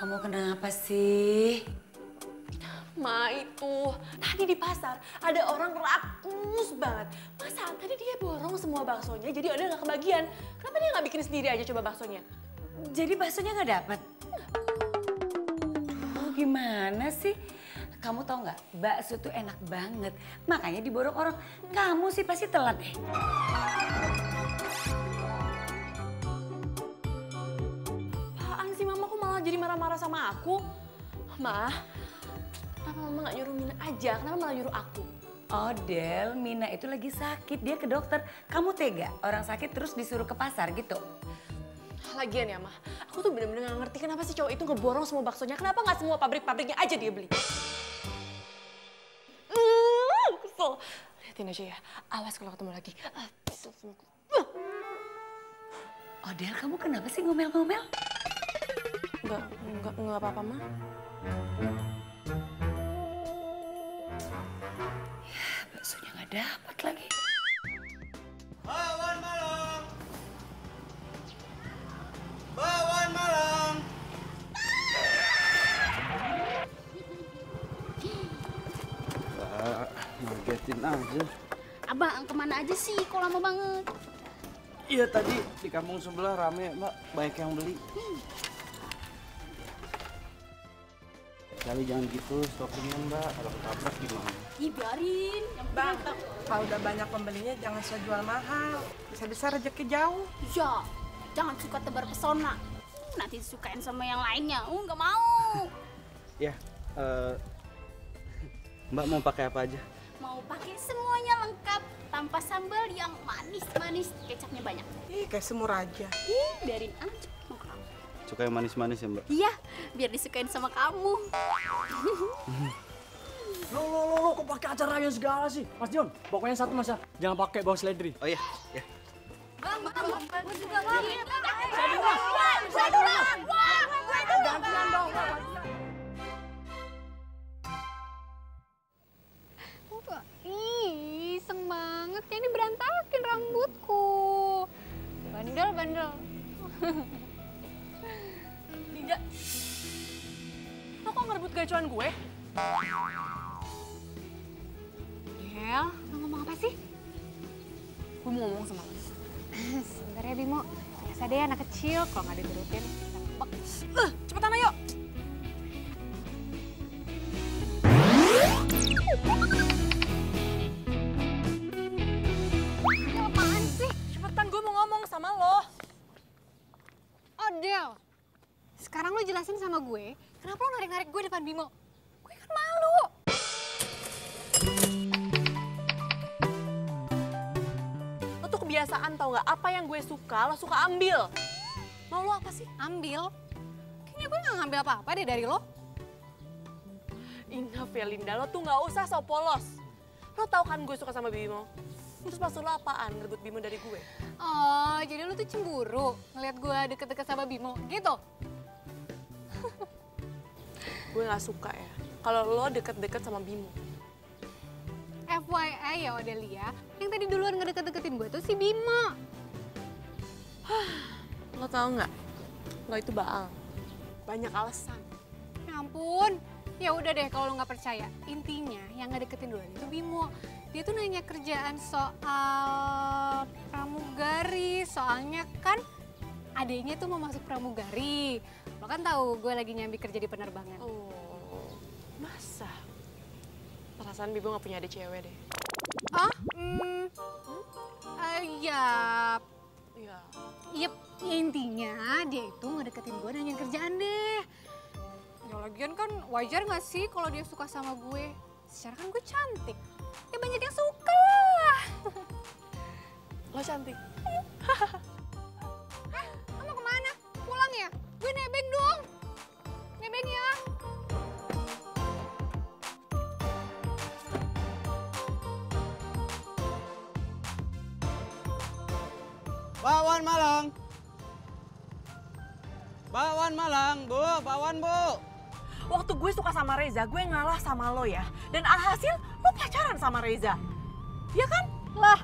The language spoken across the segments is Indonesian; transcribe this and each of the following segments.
Kamu kenapa sih? Ma, itu tadi di pasar ada orang rakus banget. Masa tadi dia borong semua baksonya jadi ada nggak kebagian. Kenapa dia nggak bikin sendiri aja coba baksonya? Jadi baksonya nggak dapet? Duh, gimana sih? Kamu tau nggak, bakso tuh enak banget. Makanya diborong orang. Kamu sih pasti telat deh. Apaan sih Mama kok malah jadi marah-marah sama aku? Ma, kenapa Mama nggak nyuruh Mina aja? Kenapa malah nyuruh aku? Oh Del, Mina itu lagi sakit. Dia ke dokter. Kamu tega orang sakit terus disuruh ke pasar gitu? Lagian ya Ma, aku tuh bener-bener gak ngerti kenapa sih cowok itu ngeborong semua baksonya. Kenapa nggak semua pabrik-pabriknya aja dia beli? Kesel. Liatin aja ya, awas kalau ketemu lagi. Oh Del, kamu kenapa sih ngomel-ngomel? Enggak apa-apa, Ma. Ya, baksonya nggak dapat lagi. Bawan malam. Bawan malam. Ngagetin aja. Abang kemana aja sih? Kok lama banget? Iya tadi di kampung sebelah rame Mbak, banyak yang beli. Kali jangan gitu stokingnya Mbak, kalau ketabrak gimana? Ih biarin. Bang, kalau udah banyak pembelinya jangan saya jual mahal. Bisa-bisa rezeki jauh. Ya, jangan suka tebar pesona. Nanti disukain sama yang lainnya. Nggak mau. Ya, Mbak mau pakai apa aja? Mau pakai semuanya lengkap. Tanpa sambal yang manis-manis. Kecapnya banyak. Ih, kayak semur aja. Ih, biarin aja. Mau kamu. Suka yang manis-manis ya Mbak? Iya, biar disukain sama kamu. Lo kok pakai acara yang segala sih? Mas Dion, pokoknya satu Mas ya, jangan pakai bau seledri. Oh iya, ya. Bang, gue juga bang. Saya duluan. Gantian dong. Ih, iseng banget ya, ini berantakin rambutku. Bandel. Dinda, lo kok ngerebut gacuan gue? Del, lo ngomong apa sih? Gue mau ngomong sama lo. Sebentar ya Bimo, biasa deh anak kecil kalau nggak diturutin. Cepetan ayo. Del, apaan sih? Cepetan gue mau ngomong sama lo. Oh Del, sekarang lo jelasin sama gue, kenapa lo narik-narik gue depan Bimo? Gue kan malu. Lo tuh kebiasaan tau gak, apa yang gue suka, lo suka ambil. Mau lo apa sih? Ambil? Kayaknya gue nggak ngambil apa-apa deh dari lo. Enough ya Linda, lo tuh gak usah so polos. Lo tau kan gue suka sama Bimo? Terus maksud lo apaan ngerebut Bimo dari gue? Oh, jadi lo tuh cemburu ngeliat gue deket-deket sama Bimo, gitu? Gue gak suka ya, kalau lo deket-deket sama Bimo. FYI ya Odelia, yang tadi duluan ngedeket-deketin gue tuh si Bimo. Lo tau gak, lo itu baal. Banyak alasan. Ya ampun, ya udah deh kalau lo nggak percaya. Intinya yang ngedeketin duluan itu Bimo. Dia tuh nanya kerjaan soal pramugari, soalnya kan adiknya tuh mau masuk pramugari. Lo kan tahu gue lagi nyambi kerja di penerbangan. Oh, masa? Perasaan Bimo gak punya adik cewek deh. Ah? Ya, Iya. yep, intinya dia itu ngedeketin gue nanya kerjaan deh. Ya lagian kan wajar gak sih kalau dia suka sama gue? Secara kan gue cantik. Ya banyak yang suka lah. Lo cantik. Lo mau kemana? Pulang ya? Gue nebeng dong. Nebeng ya. Bawan malang. Bawan malang, Bu, bawan Bu. Waktu gue suka sama Reza, gue ngalah sama lo ya. Dan alhasil lo pacaran sama Reza. Iya kan? Lah,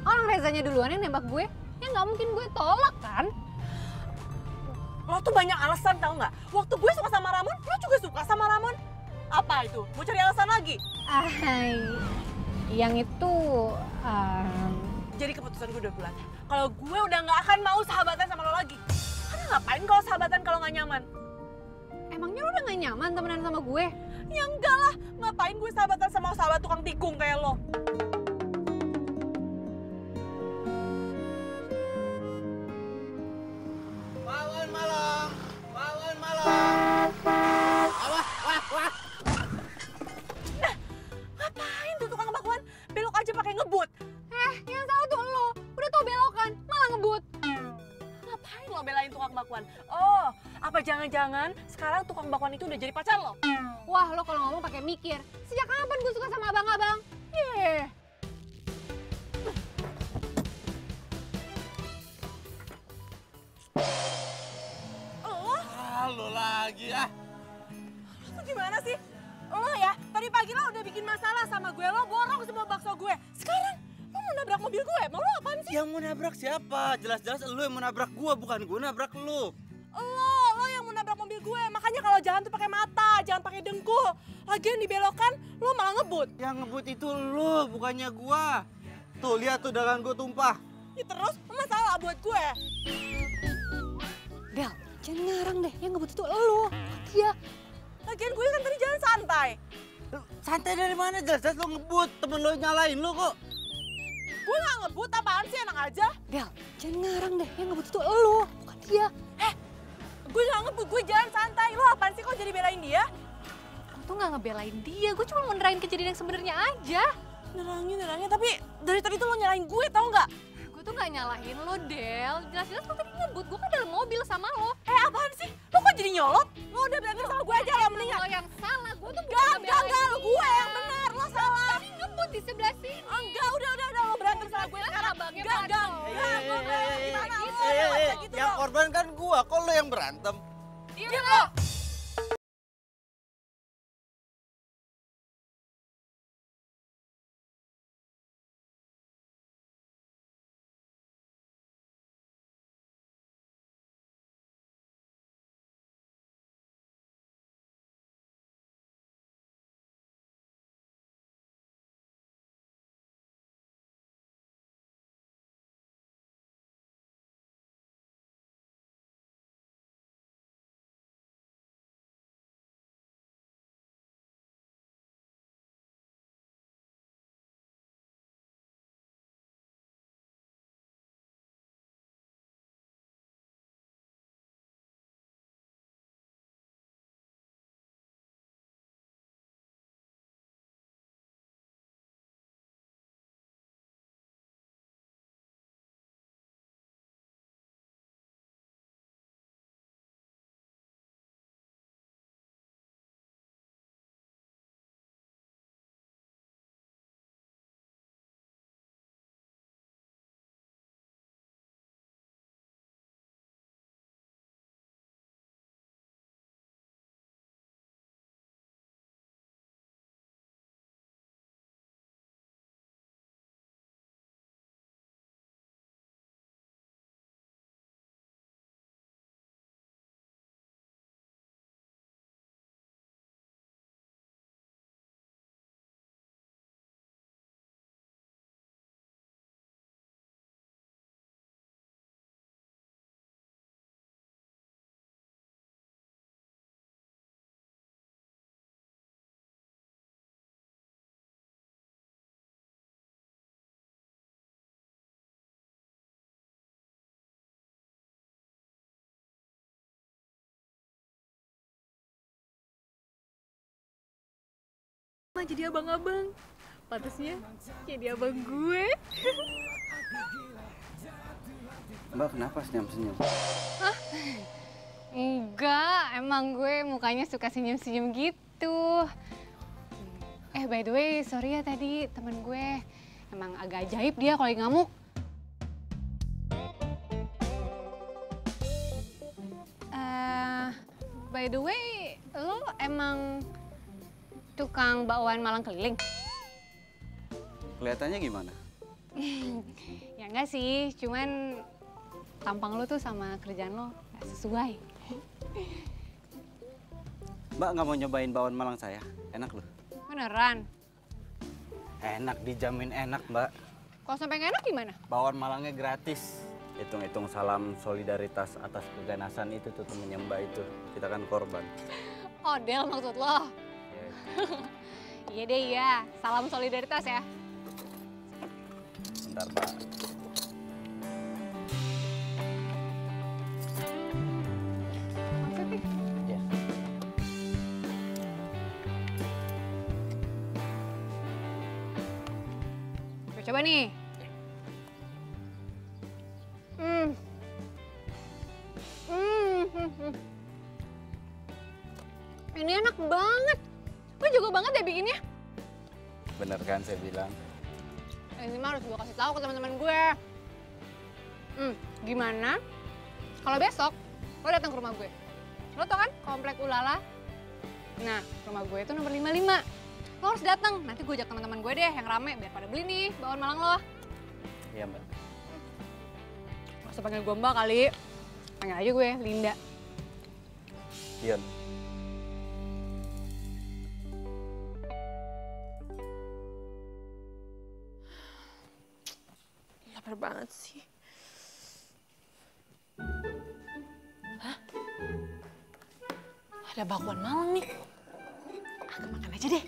orang Rezanya duluan yang nembak gue. Ya nggak mungkin gue tolak kan? Lo tuh banyak alasan tau nggak? Waktu gue suka sama Ramon, lo juga suka sama Ramon. Apa itu? Mau cari alasan lagi? Yang itu... Jadi keputusan gue udah bulat. Kalau gue udah nggak akan mau sahabatan sama lo lagi. Karena ngapain kalau sahabatan kalau nggak nyaman? Emangnya lo udah gak nyaman temenan sama gue? Ya enggak lah, ngapain gue sahabatan sama sahabat tukang tikung kayak lo? Wawan malam. Wah. Ngapain tuh tukang bakwan? Belok aja pakai ngebut. Yang salah tuh lo. Udah tau belokan, malah ngebut. Ngapain lo belain tukang bakwan? Oh, apa jangan-jangan sekarang tukang bakwan itu udah jadi pacar lo? Wah, lo kalau ngomong pakai mikir. Sejak kapan gue suka sama abang-abang? Lo lagi ah. Lo tuh gimana sih? Lo ya, tadi pagi lo udah bikin masalah sama gue, lo borong semua bakso gue. Sekarang lo mau nabrak mobil gue, mau lo apaan sih? Yang mau nabrak siapa? Jelas-jelas lo yang mau nabrak gua, bukan gua nabrak lo. Lo yang mau nabrak mobil gue. Makanya kalau jalan tuh pakai mata, jangan pakai dengkul. Lagian dibelokan, lo malah ngebut. Yang ngebut itu lo, bukannya gua. Tuh lihat tuh dagangan gua tumpah. Ya terus masalah buat gue. Del, jangan ngarang deh, yang ngebut itu lo. Dia. Lagian gue kan tadi jalan santai. Santai dari mana? Jelas-jelas lo ngebut. Temen lo nyalain lo kok. Gue gak ngebut, apaan sih, enak aja. Del, jangan ngarang deh, yang ngebut itu lo, bukan dia. Gue gak ngebut, gue jalan santai. Lo apaan sih kok jadi belain dia? Gue tuh gak ngebelain dia, gue cuma mau nerangin kejadian yang sebenarnya aja. Nerangin, tapi dari tadi tuh lo nyalain gue, tau gak? Gue tuh gak nyalahin lo, Del. Jelas-jelas lo tadi ngebut, gue kan dalam mobil sama lo. Apaan sih? Lo kok jadi nyolot? Lo udah berantem sama gue aja, lo mendingan. Lo yang salah, gue tuh Gak, ngebelain lo gue yang benar, lo salah. Tadi ngebut di sebelah sini. Enggak, udah, lo berantem sama gue sekarang. Abangnya Gak, Pado. gimana lo? Gitu Yang lo. korban kan gua, kok lo yang berantem? Iya lo. Jadi abang-abang. Pantasnya jadi abang gue. Mbak kenapa senyum-senyum? Enggak, emang gue mukanya suka senyum-senyum gitu. By the way, sorry ya tadi temen gue emang agak ajaib dia kalau lagi ngamuk. By the way, lo emang tukang bakwan Malang keliling? Kelihatannya gimana? Ya enggak sih, cuman tampang lo tuh sama kerjaan lo gak sesuai. Mbak nggak mau nyobain bakwan Malang saya? Enak loh. Beneran? Enak, dijamin enak, Mbak. Kalau sampai nggak enak gimana? Bakwan Malangnya gratis. Hitung-hitung salam solidaritas atas keganasan itu tuh temennya Mbak itu. Kita kan korban. Odel maksud lo? Iya deh iya, salam solidaritas ya. Bentar, Pak. Maksudnya? Ya. Gue coba nih. Ini enak banget. Gue jago banget ya bikinnya. Bener kan saya bilang? Ini mah harus gue kasih tahu ke teman-teman gue. Gimana? Kalau besok lo datang ke rumah gue. Lo tau kan komplek Ulala? Nah, rumah gue itu nomor 55. Lo harus datang. Nanti gue ajak teman-teman gue deh yang rame biar pada beli nih bakwan Malang lo. Iya, Mbak. Gak usah panggil gue Mbak kali. Panggil aja gue Linda. Ian. Lapar banget sih. Hah? Ada bakwan Malang nih. Aku makan aja deh.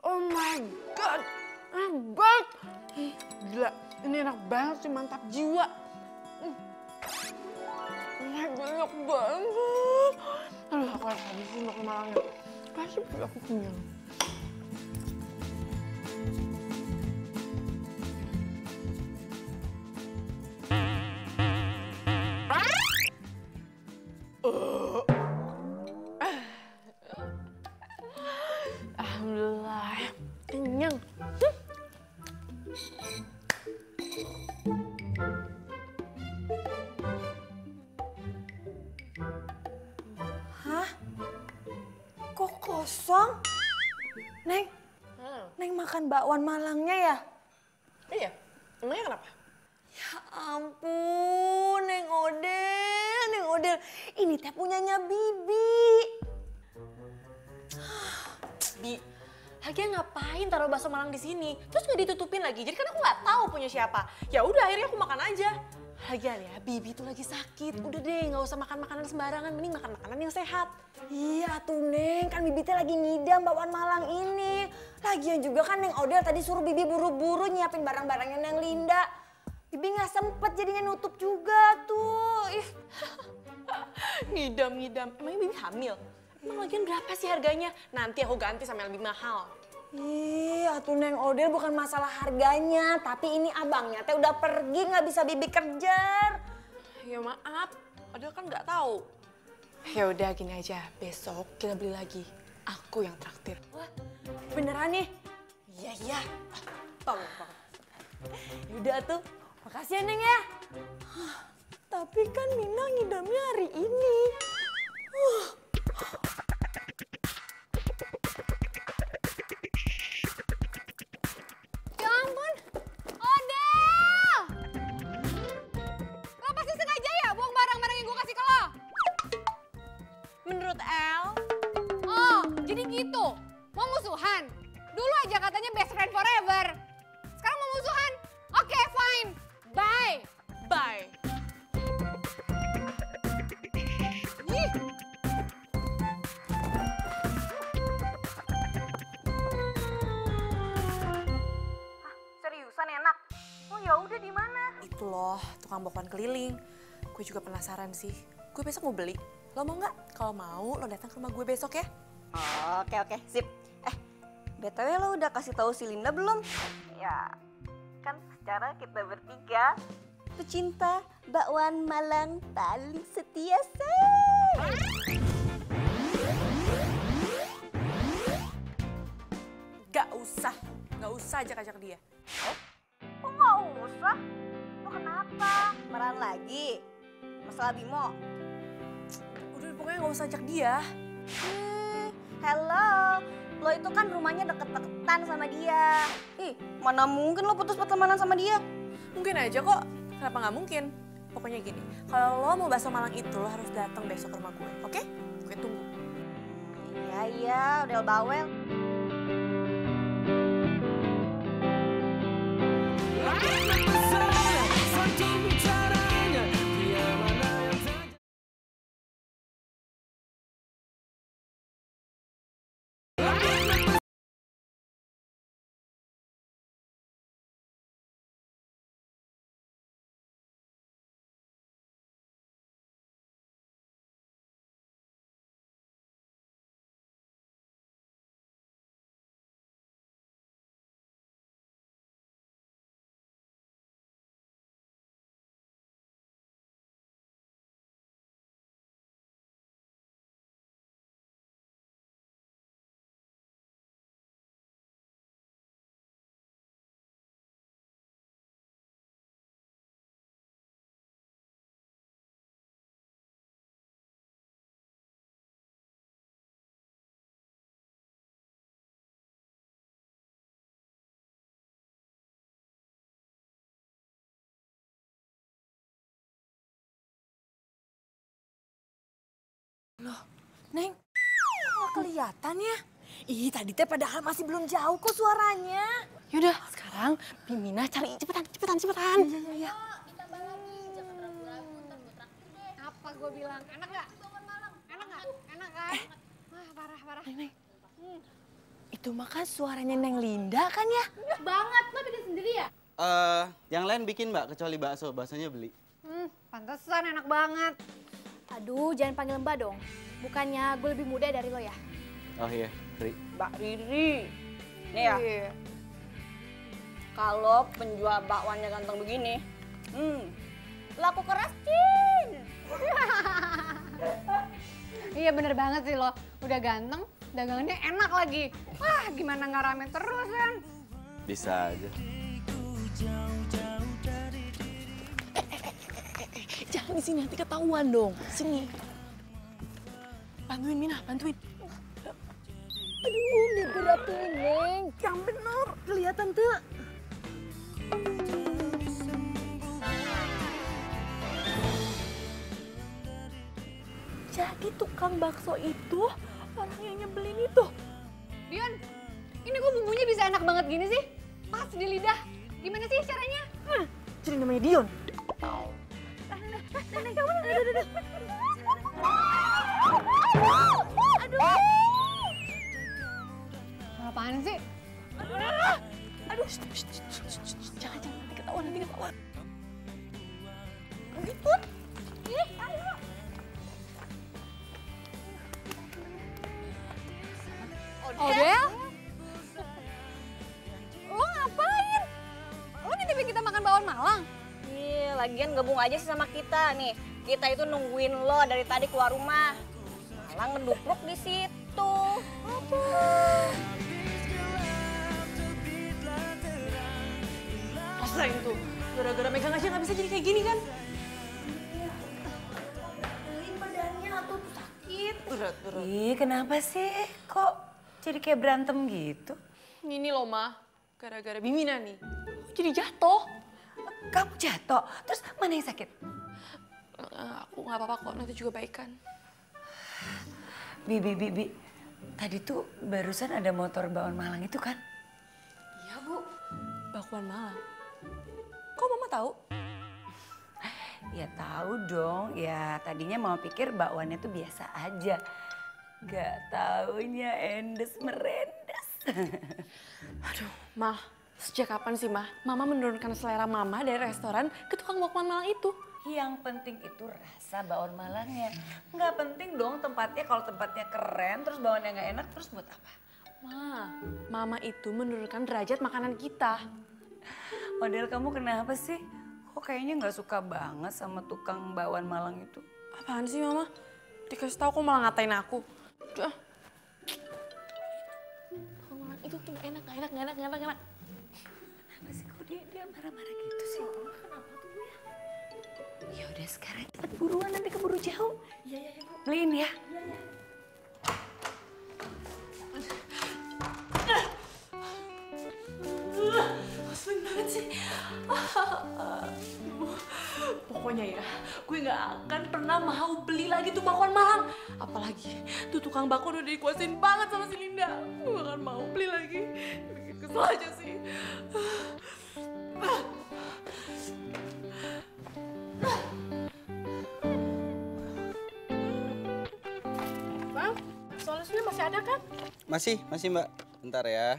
Oh my god, enak banget. Gila, ini enak banget sih, mantap jiwa. Oh my god, enak banget. Aduh, aku harus habisin bakwan Malangnya. Pasti aku kenyang. Alhamdulillah, kenyang. Hah? Kok kosong? Neng, Neng makan bakwan Malangnya ya? Iya, emangnya kenapa? Ya ampun, Neng Odel, Neng Odel. Ini teh punyanya Bibi. Bi, lagian ngapain taruh bakso Malang di sini? Terus nggak ditutupin lagi, jadi kan aku nggak tahu punya siapa. Ya udah, akhirnya aku makan aja. Lagian ya, Bibi tuh lagi sakit. Udah deh, nggak usah makan makanan sembarangan. Mending makan makanan yang sehat. Iya tuh Neng, kan Bibi teh lagi ngidam bakwan Malang ini. Lagian juga kan Neng Odel tadi suruh Bibi buru-buru nyiapin barang-barangnya Neng Linda. Bibi nggak sempet jadinya nutup juga tuh. Ih. Ngidam-ngidam. Emangnya Bibi hamil? Emang lagian berapa sih harganya? Nanti aku ganti sama yang lebih mahal. Ih, atuh Neng Odel bukan masalah harganya, tapi ini abangnya teh udah pergi nggak bisa Bibi kejar. Ya maaf, Odel kan nggak tahu. Ya udah gini aja, besok kita beli lagi. Aku yang traktir. Wah, beneran nih? Iya, iya. Tolong. Yaudah tuh, makasih ya Neng ya. Tapi kan Mina ngidamnya hari ini. Ya ampun, Odel! Lo pasti sengaja ya buang barang-barang yang gue kasih ke lo? Menurut El, Oh, jadi gitu? Mau musuhan? Dulu aja katanya best friend forever. Sekarang mau musuhan? Oke, fine. Bye. bye. Ih. Seriusan enak? Oh ya udah di mana? Itu loh, tukang bakwan keliling. Gue juga penasaran sih. Gue besok mau beli. Lo mau nggak? Kalau mau, lo datang ke rumah gue besok ya. Oke, sip. BTW lo udah kasih tahu si Linda belum? Ya, kan secara kita bertiga pecinta bakwan Malang paling setia, say. Gak usah ajak-ajak dia. Kok nggak usah? Lo kenapa? Marahan lagi? Masalah Bimo? Udah pokoknya gak usah ajak dia. Hello, Lo itu kan rumahnya deket-deketan sama dia. Ih, mana mungkin lo putus pertemanan sama dia? Mungkin aja kok. Kenapa nggak mungkin? Pokoknya gini, kalau lo mau bakso Malang itu, lo harus datang besok ke rumah gue, oke? Gue tunggu. Iya, udah bawel. Neng, nggak kelihatan ya? Ih, tadi teh padahal masih belum jauh kok suaranya. Yaudah, sekarang Bimina cari cepetan. Iya. Apa gue bilang? Enak nggak? Enak nggak? Enak kan? Wah, parah. Neng. Itu mah kan suaranya Neng Linda kan ya? Banget, lo bikin sendiri ya? Yang lain bikin Mbak, kecuali bakso. Baksonya beli. Pantesan enak banget. Aduh, jangan panggil Mbak dong. Bukannya gue lebih muda dari lo ya? Oh iya, Ri. Mbak Riri. Nih ya, kalau penjual bakwannya ganteng begini, laku keras, Cin. Iya bener banget sih lo. Udah ganteng, dagangannya enak lagi. Wah, gimana nggak rame terus kan? Bisa aja. Jangan di sini, nanti ketahuan dong. Sini. Bantuin Mina, bantuin. Aduh, digerakin, Neng. Yang bener, kelihatan tuh. Jadi tukang bakso itu orang yang nyebelin itu. Dion, ini kok bumbunya bisa enak banget gini sih? Pas di lidah. Gimana sih caranya? Jadi namanya Dion. Apaan sih? Aduh, jangan nanti ketahuan. Gitu. Ayo. Odel? Lo ngapain? Lo nitipin kita makan bakwan Malang? Iya, lagian gabung aja sih sama kita nih. Kita itu nungguin lo dari tadi keluar rumah. Malah ngedupluk di situ. Apa? Rasain tuh, gara-gara megang aja nggak bisa jadi kayak gini kan? Badannya tuh sakit. Berat. Ih, kenapa sih? Kok jadi kayak berantem gitu? Ini loh, Ma. Gara-gara Bimina nih. Jadi jatuh. Kamu jatuh, terus mana yang sakit? Aku nggak apa-apa kok, nanti juga baikan. Bi. Tadi tuh barusan ada motor bakwan Malang itu kan? Iya, Bu. Bakwan Malang. Kok Mama tahu? Ya tahu dong, ya tadinya mau pikir bakwannya tuh biasa aja. Gak taunya endes merendes. Aduh, Ma. Sejak kapan sih, Ma? Mama menurunkan selera Mama dari restoran ke tukang bakwan Malang itu. Yang penting itu rasa bakwan Malangnya. Nggak penting dong tempatnya, kalau tempatnya keren terus bakwannya nggak enak terus buat apa? Ma, Mama itu menurunkan derajat makanan kita. Model kamu kenapa sih? Kok kayaknya nggak suka banget sama tukang bakwan Malang itu? Apaan sih, Mama? Dikasih tahu kok malah ngatain aku. Udah. Bakwan Malang itu tuh enak. Kenapa sih kok dia marah-marah gitu sih? Kenapa tuh Bu ya? Ya udah sekarang cepet buruan nanti keburu jauh. Iya Bu. Beliin ya. Pokoknya ya, gue nggak akan pernah mau beli lagi tuh bakwan Malang. Apalagi tuh tukang bakwan udah dikuasain banget sama si Linda. Gue gak akan mau beli lagi. Bikin kesel aja sih. Bang, solusinya masih ada kan? Masih Mbak. Bentar ya.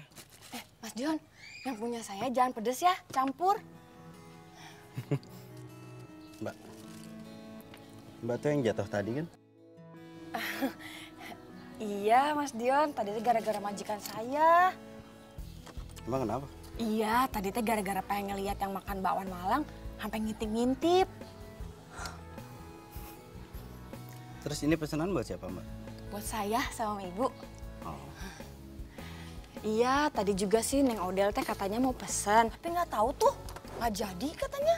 Mas Dion, yang punya saya jangan pedes ya, campur. Mbak tuh yang jatuh tadi kan? Iya Mas Dion, tadi teh gara-gara majikan saya. Emang kenapa? Iya, tadi teh gara-gara pengen ngeliat yang makan bakwan Malang, sampai ngintip-ngintip. Terus ini pesanan buat siapa Mbak? Buat saya sama Ibu. Oh. Iya, tadi juga sih Neng Odel teh katanya mau pesan, tapi nggak tahu tuh, nggak jadi katanya.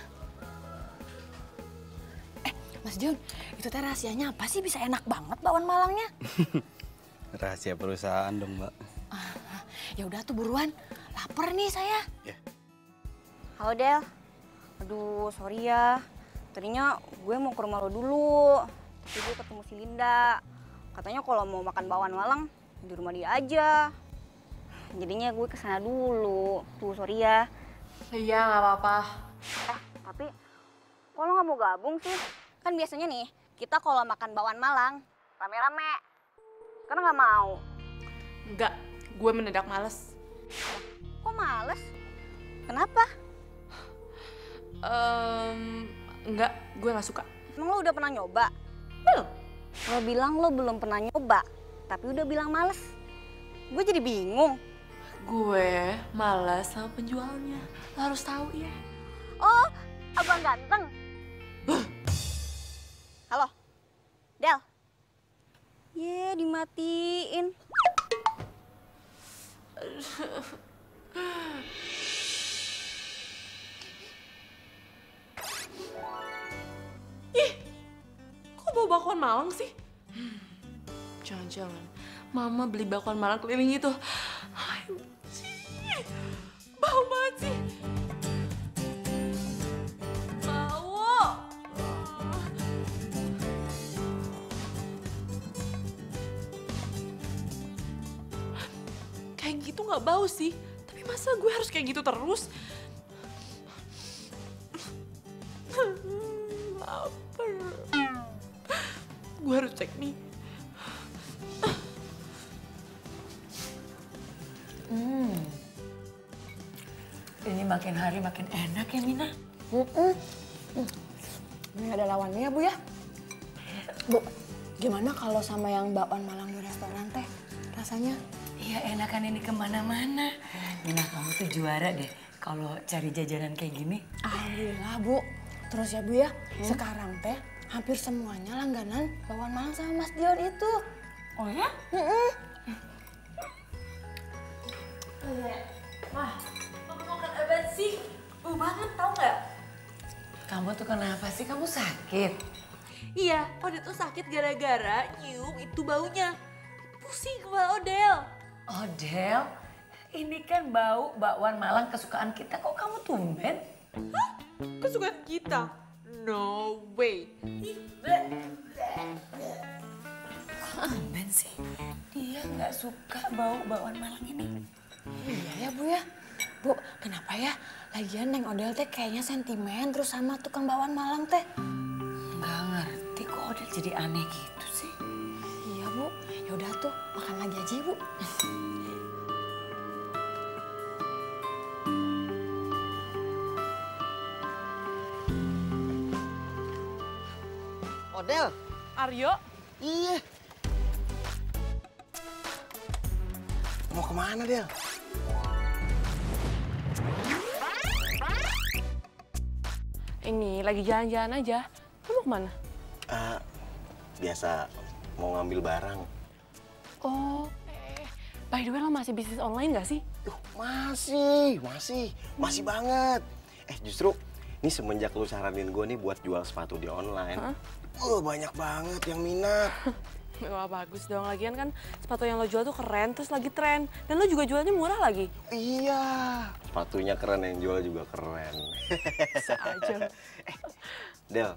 Mas Dion, itu teh rahasianya apa sih bisa enak banget bakwan Malangnya? Rahasia perusahaan dong Mbak. Ya udah tuh buruan, lapar nih saya. Ya. Halo Del. Aduh, sorry ya. Tadinya gue mau ke rumah lo dulu. Tapi gue ketemu si Linda. Katanya kalau mau makan bakwan Malang di rumah dia aja. Jadinya gue kesana dulu. Tuh, sorry ya. Iya, nggak apa-apa. Tapi kok lo nggak mau gabung sih? Kan biasanya nih, kita kalau makan bakwan Malang rame-rame. Karena nggak mau. Enggak, gue mendadak males. Kok males? Kenapa? Enggak, gue nggak suka. Emang lo udah pernah nyoba? Belum. Lo bilang lo belum pernah nyoba, tapi udah bilang males. Gue jadi bingung. Gue malas sama penjualnya. Lo harus tahu ya. Oh, abang ganteng. Halo, Del. Ye, dimatiin. Ih, kok bawa bakwan Malang sih? Jangan-jangan Mama beli bakwan Malang keliling itu. Ayo, bau banget sih. Bau. Kayak gitu nggak bau sih. Tapi masa gue harus kayak gitu terus? Lapar. Gue harus cek nih. Ini makin hari makin enak ya Mina. Ini ada lawannya ya Bu ya. Bu, gimana kalau sama yang bakwan Malang di restoran teh rasanya? Iya enakan ini kemana-mana. Mina kamu tuh juara deh kalau cari jajanan kayak gini. Alhamdulillah Bu. Terus ya Bu ya, sekarang teh hampir semuanya langganan bakwan Malang sama Mas Dion itu. Oh ya? Wah, kamu makan apa sih? Bau banget tau nggak? Kamu tuh kenapa sih? Kamu sakit? Iya, Odel tuh sakit gara-gara nyium itu baunya. Pusing kepala Odel. Odel, ini kan bau bakwan Malang kesukaan kita. Kok kamu tumben? Hah? Kesukaan kita? No way. Tumben sih. Dia nggak suka bau bakwan Malang ini. Iya ya Bu ya. Bu, kenapa ya? Lagian Neng Odel teh kayaknya sentimen terus sama tukang bakwan Malang teh. Nggak ngerti kok Odel jadi aneh gitu sih. Iya Bu, ya udah tuh makan lagi aja Bu. Odel. Aryo? Iya. Mau kemana, Del? Ini lagi jalan-jalan aja. Lu mau kemana? Biasa mau ngambil barang. Oh, by the way lo masih bisnis online gak sih? Masih banget. Justru ini semenjak lu saranin gue nih buat jual sepatu di online. Banyak banget yang minat. Wah bagus dong, lagian kan sepatu yang lo jual tuh keren, terus lagi tren. Dan lo juga jualnya murah lagi. Iya, sepatunya keren, yang jual juga keren. Bisa aja. Del,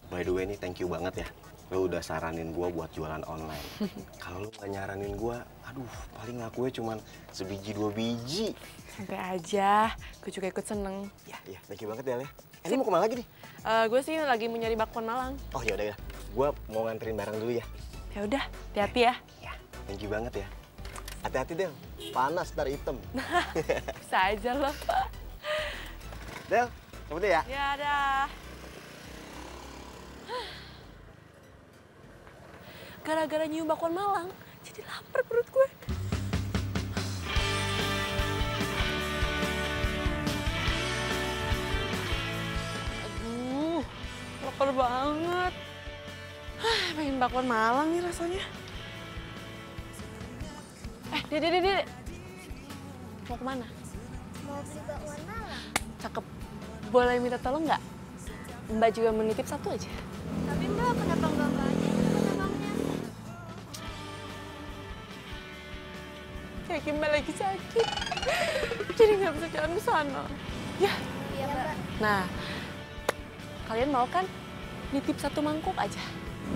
by the way nih thank you banget ya. Lo udah saranin gua buat jualan online. Kalau lo gak nyaranin gua, aduh paling lakunya cuman sebiji 2 biji. Santai aja, gue juga ikut seneng. Ya, thank you banget Del ya. Ini mau kemana lagi nih? Gue sih lagi mau nyari bakwan Malang. Oh yaudah ya, gua mau nganterin barang dulu ya. Ya udah, hati-hati ya. Ya, thank you banget ya. Hati-hati Del, panas ntar hitam. Bisa aja lo. Del, kamu deh ya. Ya dah. Gara-gara nyium bakwan Malang, jadi lapar perut gue. Aduh, lapar banget. Pengen bakwan Malang nih rasanya. Dek. Mau kemana? Mau beli bakwan Malang. Cakep. Boleh minta tolong nggak? Mbak juga menitip satu aja. Tapi Mbak, kenapa nggak banyak abangnya? Kayak Mbak lagi sakit. Jadi nggak bisa jalan ke sana. Ya. Iya, Mbak. Nah, kalian mau kan nitip satu mangkuk aja?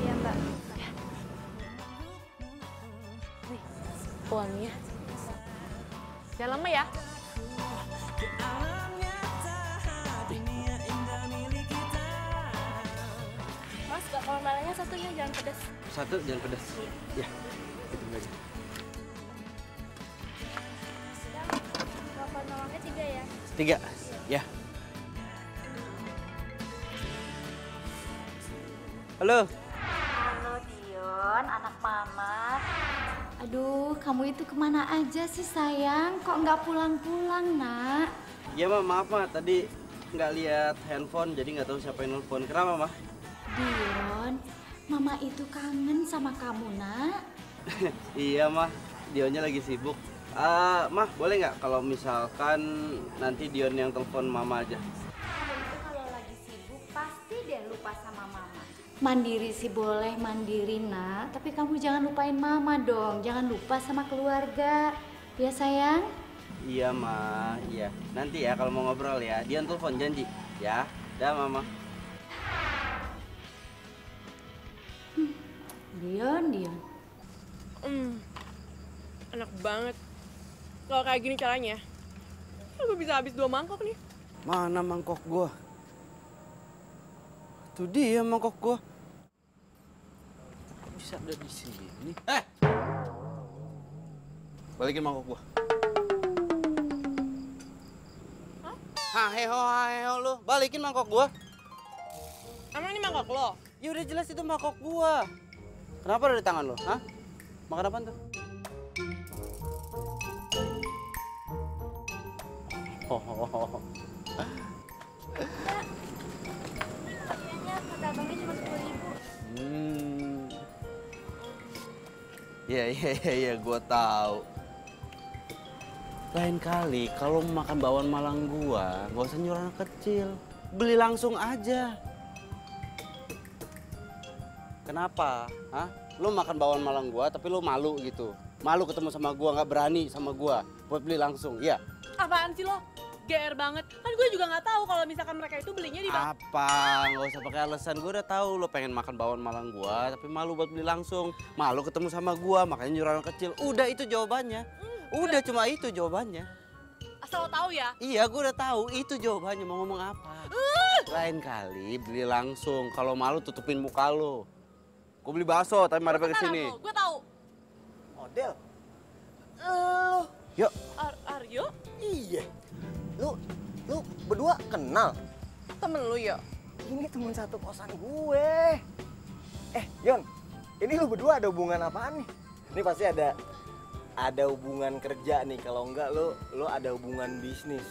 Iya, Mbak. Ya. Nih, uangnya. Jangan lama ya. Mas, bakwan Malangnya satu ya, jangan pedas. Satu, jangan pedas. Ya, itu aja. Bakwan Malangnya 3 ya. 3, ya. Halo. Halo Dion, anak mama. Aduh, kamu itu kemana aja sih sayang? Kok nggak pulang-pulang, nak? Ya Ma, maaf Ma, tadi nggak lihat handphone, jadi nggak tahu siapa yang nelfon. Kenapa Ma? Dion, mama itu kangen sama kamu, nak. Iya Ma, Dionnya lagi sibuk. Ma, boleh nggak kalau misalkan nanti Dion yang telepon Mama aja? Kamu itu kalau lagi sibuk pasti deh lupa sama mama. Mandiri sih boleh mandiri, nak. Tapi kamu jangan lupain mama dong. Jangan lupa sama keluarga. Ya sayang? Iya Ma, iya. Nanti ya kalau mau ngobrol ya, Dion telepon janji. Ya, dah Mama. Dion. Enak banget. Kalau kayak gini caranya, gue bisa habis 2 mangkok nih. Mana mangkok gua? Tuh dia mangkok gua. Kok bisa ada di sini? Balikin mangkok gua. Hah? Heho lu. Balikin mangkok gua. Emang ini mangkok lo? Ya udah jelas itu mangkok gua. Kenapa ada di tangan lo? Hah? Makan apaan tuh? Harganya kata abangnya cuma 10.000. Iya, gua tahu. Lain kali kalau makan bakwan Malang gua, nggak usah nyuruh anak kecil. Beli langsung aja. Kenapa? Hah? Lu makan bakwan Malang gua tapi lu malu gitu. Malu ketemu sama gua, nggak berani sama gua buat beli langsung. Iya. Apaan sih lo? GR banget. Kan gue juga nggak tahu kalau misalkan mereka itu belinya di Apa? Nggak usah pakai alasan. Gue udah tahu lo pengen makan bakwan Malang gua, tapi malu buat beli langsung. Malu ketemu sama gua, makanya nyuruh anak kecil. Udah itu jawabannya. Udah cuma itu jawabannya. Asal lo tahu ya. Iya, gue udah tahu itu jawabannya. Mau ngomong apa? Lain kali beli langsung. Kalau malu tutupin muka lo. Gue beli bakso, tapi mari ke sini. Gue tahu. Odel. Yuk. Aryo? Iya. Lu berdua kenal? Temen lu ya? Ini temen satu kosan gue. Yon, ini lu berdua ada hubungan apaan nih? Ini pasti ada hubungan kerja nih. Kalau enggak lu ada hubungan bisnis.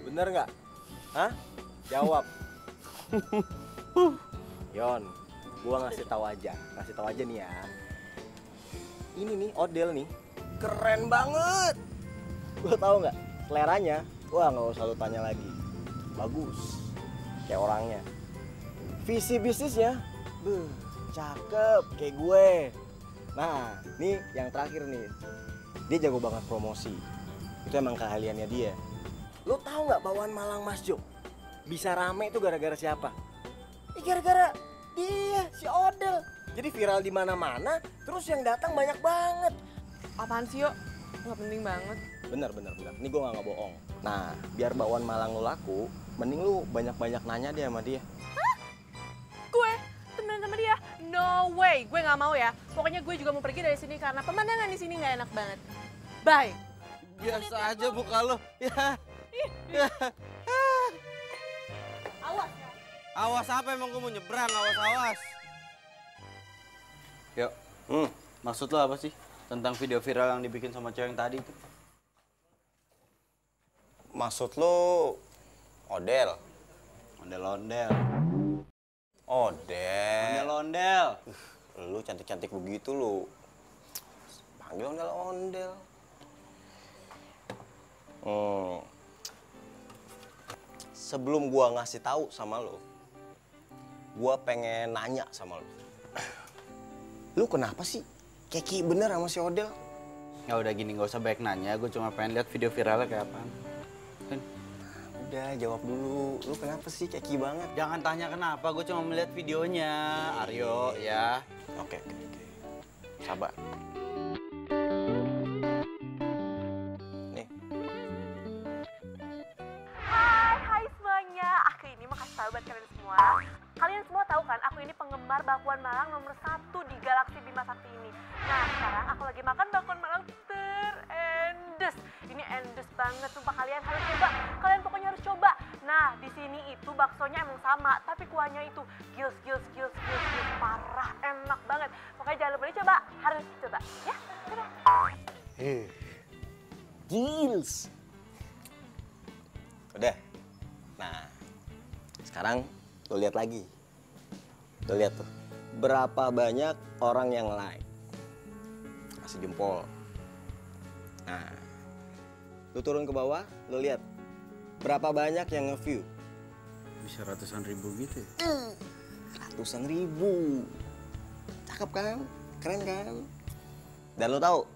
Bener nggak? Hah? Jawab. Yon, gua ngasih tahu aja nih ya. Ini nih Odel nih, keren banget. Lu tahu nggak? Seleranya, wah nggak usah lu tanya lagi. Bagus, kayak orangnya. Visi bisnisnya, cakep kayak gue. Nah, nih yang terakhir nih. Dia jago banget promosi. Itu emang keahliannya dia. Lo tahu nggak bawaan Malang Mas Jo? Bisa rame itu gara-gara siapa? Gara-gara dia, si Odel. Jadi viral di mana-mana, terus yang datang banyak banget. Apaan sih, Yo? Nggak penting banget. Bener. Ini gue nggak bohong. Nah, biar bawaan Malang lo laku, mending lu banyak-banyak nanya deh sama dia. Hah? Gue temenan sama dia? No way, gue nggak mau ya. Pokoknya gue juga mau pergi dari sini karena pemandangan di sini nggak enak banget. Bye. Biasa aja muka lo. Ya. Awas. Awas apa emang gue mau nyebrang? Awas. Yuk. Maksud lo apa sih? Tentang video viral yang dibikin sama cewek yang tadi itu? Maksud lo Odel? Ondel-ondel. Odel. Ondel-ondel. Lu cantik-cantik begitu lu. Panggil ondel-ondel. Sebelum gua ngasih tahu sama lo, gua pengen nanya sama lo. Lu kenapa sih keki bener sama si Odel? Ya udah gini, gak usah banyak nanya. Gue cuma pengen lihat video viralnya kayak apaan. Udah jawab dulu. Lu kenapa sih keki banget? Jangan tanya kenapa, gue cuma melihat videonya. Aryo ya. Oke. Sabar. Nih. Hai semuanya. Aku ini mau kasih tahu buat kalian semua. Kalian semua tahu kan, aku ini penggemar bakwan Malang nomor 1 di Galaksi Bima Sakti ini. Nah, sekarang aku lagi makan bakwan Malang terendes. Ini endes banget, sumpah kalian harus coba. Kalian pokoknya harus coba. Nah, di sini itu baksonya emang sama, tapi kuahnya itu gils. Parah, enak banget. Pokoknya jangan lupa dicoba, harus coba. Ya, dadah. Gils. Udah. Nah, sekarang lo lihat lagi. Lo lihat tuh. Berapa banyak orang yang like. Kasih jempol. Nah, lo turun ke bawah, lo lihat. Berapa banyak yang nge-view? Bisa ratusan ribu gitu ya? Ratusan ribu. Cakep kan? Keren kan? Dan lo tahu,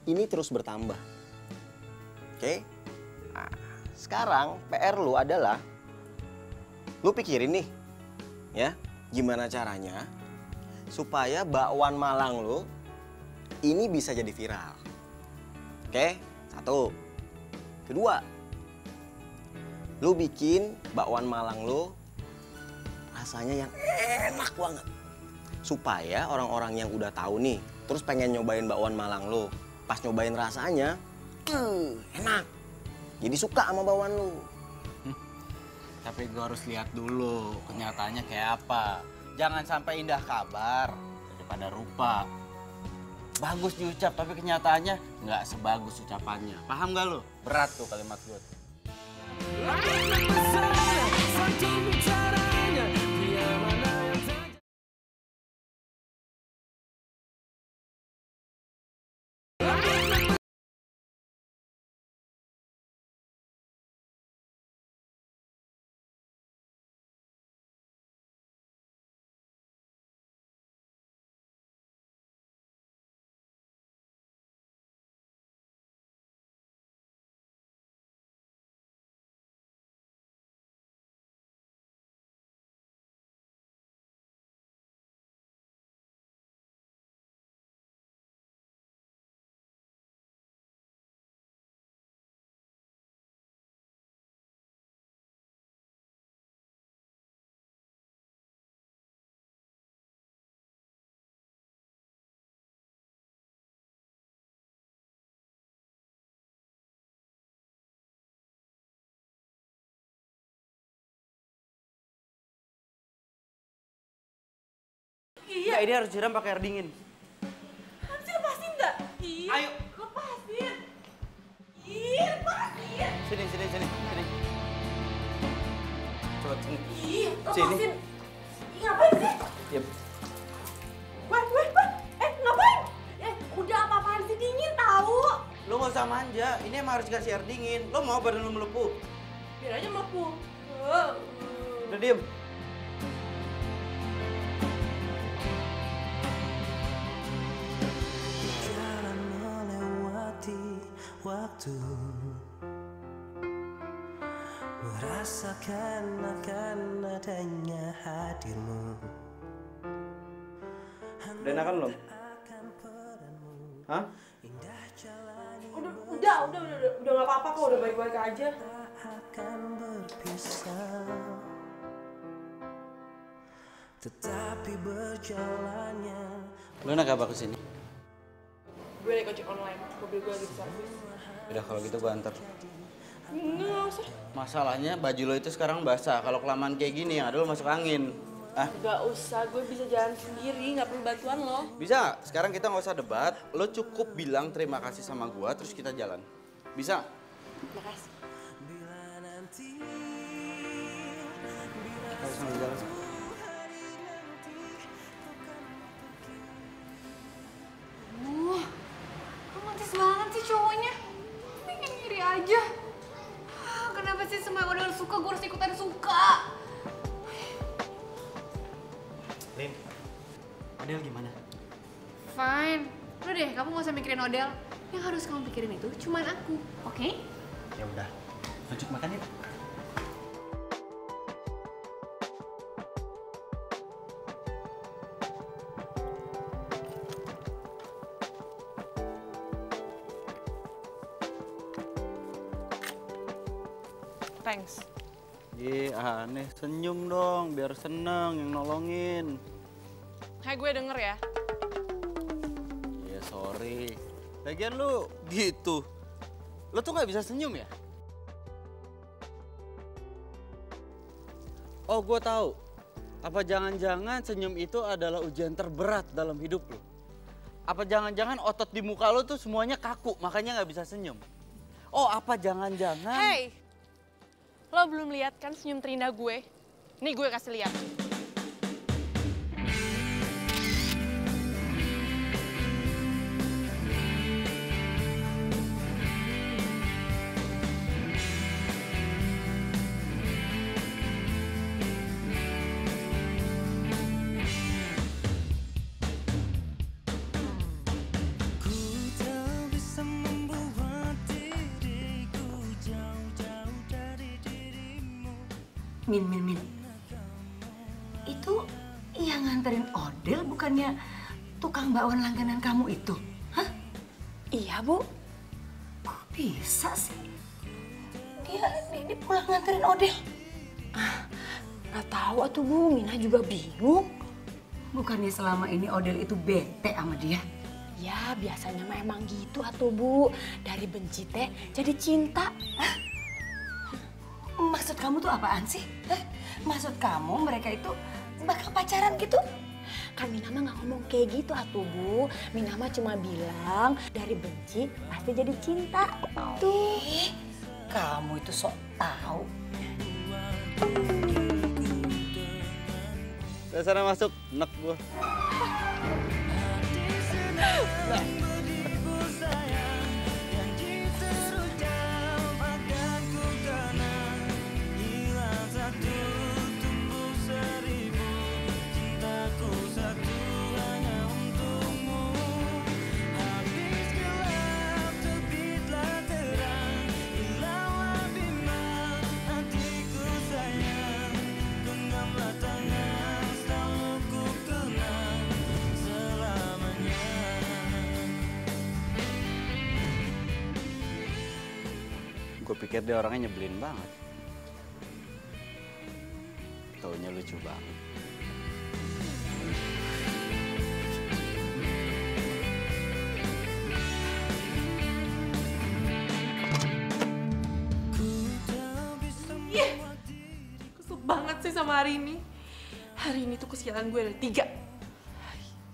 ini terus bertambah. Oke? Nah, sekarang PR lo adalah, lo pikirin nih, ya, gimana caranya supaya bakwan Malang lo ini bisa jadi viral. Oke? 1. Kedua, lo bikin bakwan Malang lo rasanya yang enak banget. Supaya orang-orang yang udah tahu nih, terus pengen nyobain bakwan Malang lo. Pas nyobain rasanya, enak. Jadi suka sama bakwan lo. Tapi gue harus lihat dulu kenyataannya kayak apa. Jangan sampai indah kabar daripada rupa. Bagus diucap tapi kenyataannya nggak sebagus ucapannya. Paham gak lo? Berat tuh kalimat gue. Iya. Nah, ini harus siram pakai air dingin. Harus lepasin nggak? Ayo. Lepasin. Lepasin. Sini. Coba sini. Lepasin. Ngapain sih? Yep. Weh. Ngapain? Udah apa-apaan sih, dingin tahu. Lo nggak usah manja. Ini emang harus kasih air dingin. Lo mau badan lo melepuh? Biar aja melepuh. Udah diem. waktu, merasakan akan adanya hadirmu. Udah enakan belum? Hah? Udah nggak apa-apa kok, udah baik-baik aja. Akan berpisah, tetapi berjalannya. Lu naik apa kesini? Gue naik ojek online, mobil gue lagi di servis. Udah kalau gitu gua antar. Nggak usah. Masalahnya baju lo itu sekarang basah. Kalau kelamaan kayak gini yang ada lo masuk angin. Ah, Nggak usah, gue bisa jalan sendiri, nggak perlu bantuan lo. bisa nggak? Sekarang kita nggak usah debat. Lo cukup bilang terima kasih sama gua, terus kita jalan. Bisa? Makasih. Kita sambil jalan. Romantis banget sih cowoknya. Pengen ngiri aja. Kenapa sih semua yang udah suka gue harus ikutan suka? Lin, Adel gimana? Fine. Udah deh, kamu gak usah mikirin Odell. Yang harus kamu pikirin itu cuman aku, oke? Ya udah, lanjut makan yuk. Thanks. Ih, aneh. Senyum dong, biar seneng yang nolongin. Hai, gue denger ya. Ya sorry. Lagian lu gitu. Lu tuh nggak bisa senyum ya? Oh, gue tahu. Apa jangan-jangan senyum itu adalah ujian terberat dalam hidup lu? Apa jangan-jangan otot di muka lu tuh semuanya kaku, makanya nggak bisa senyum? Oh, apa jangan-jangan... Hey, lo belum lihat kan senyum terindah gue? Nih gue kasih lihat. Min. Itu yang nganterin Odell bukannya tukang bakwan langganan kamu itu? Hah? Iya, Bu. Kok bisa sih? Dia pulang nganterin Odell. Nggak tahu atuh, Bu. Mina juga bingung. Bukannya selama ini Odell itu bete sama dia? Ya, biasanya mah emang gitu atuh, Bu. Dari benci teh jadi cinta. Hah? Maksud kamu tuh apaan sih? Hah? Maksud kamu mereka itu bakal pacaran gitu? Kan Mina mah nggak ngomong kayak gitu atuh, Bu. Mina mah cuma bilang dari benci pasti jadi cinta. Tuh. Kamu itu sok tahu. Udah sana masuk, nek gua. Gue pikir dia orangnya nyebelin banget. Taunya lucu banget. Kesel banget sih sama hari ini. Hari ini tuh kesialan gue ada 3.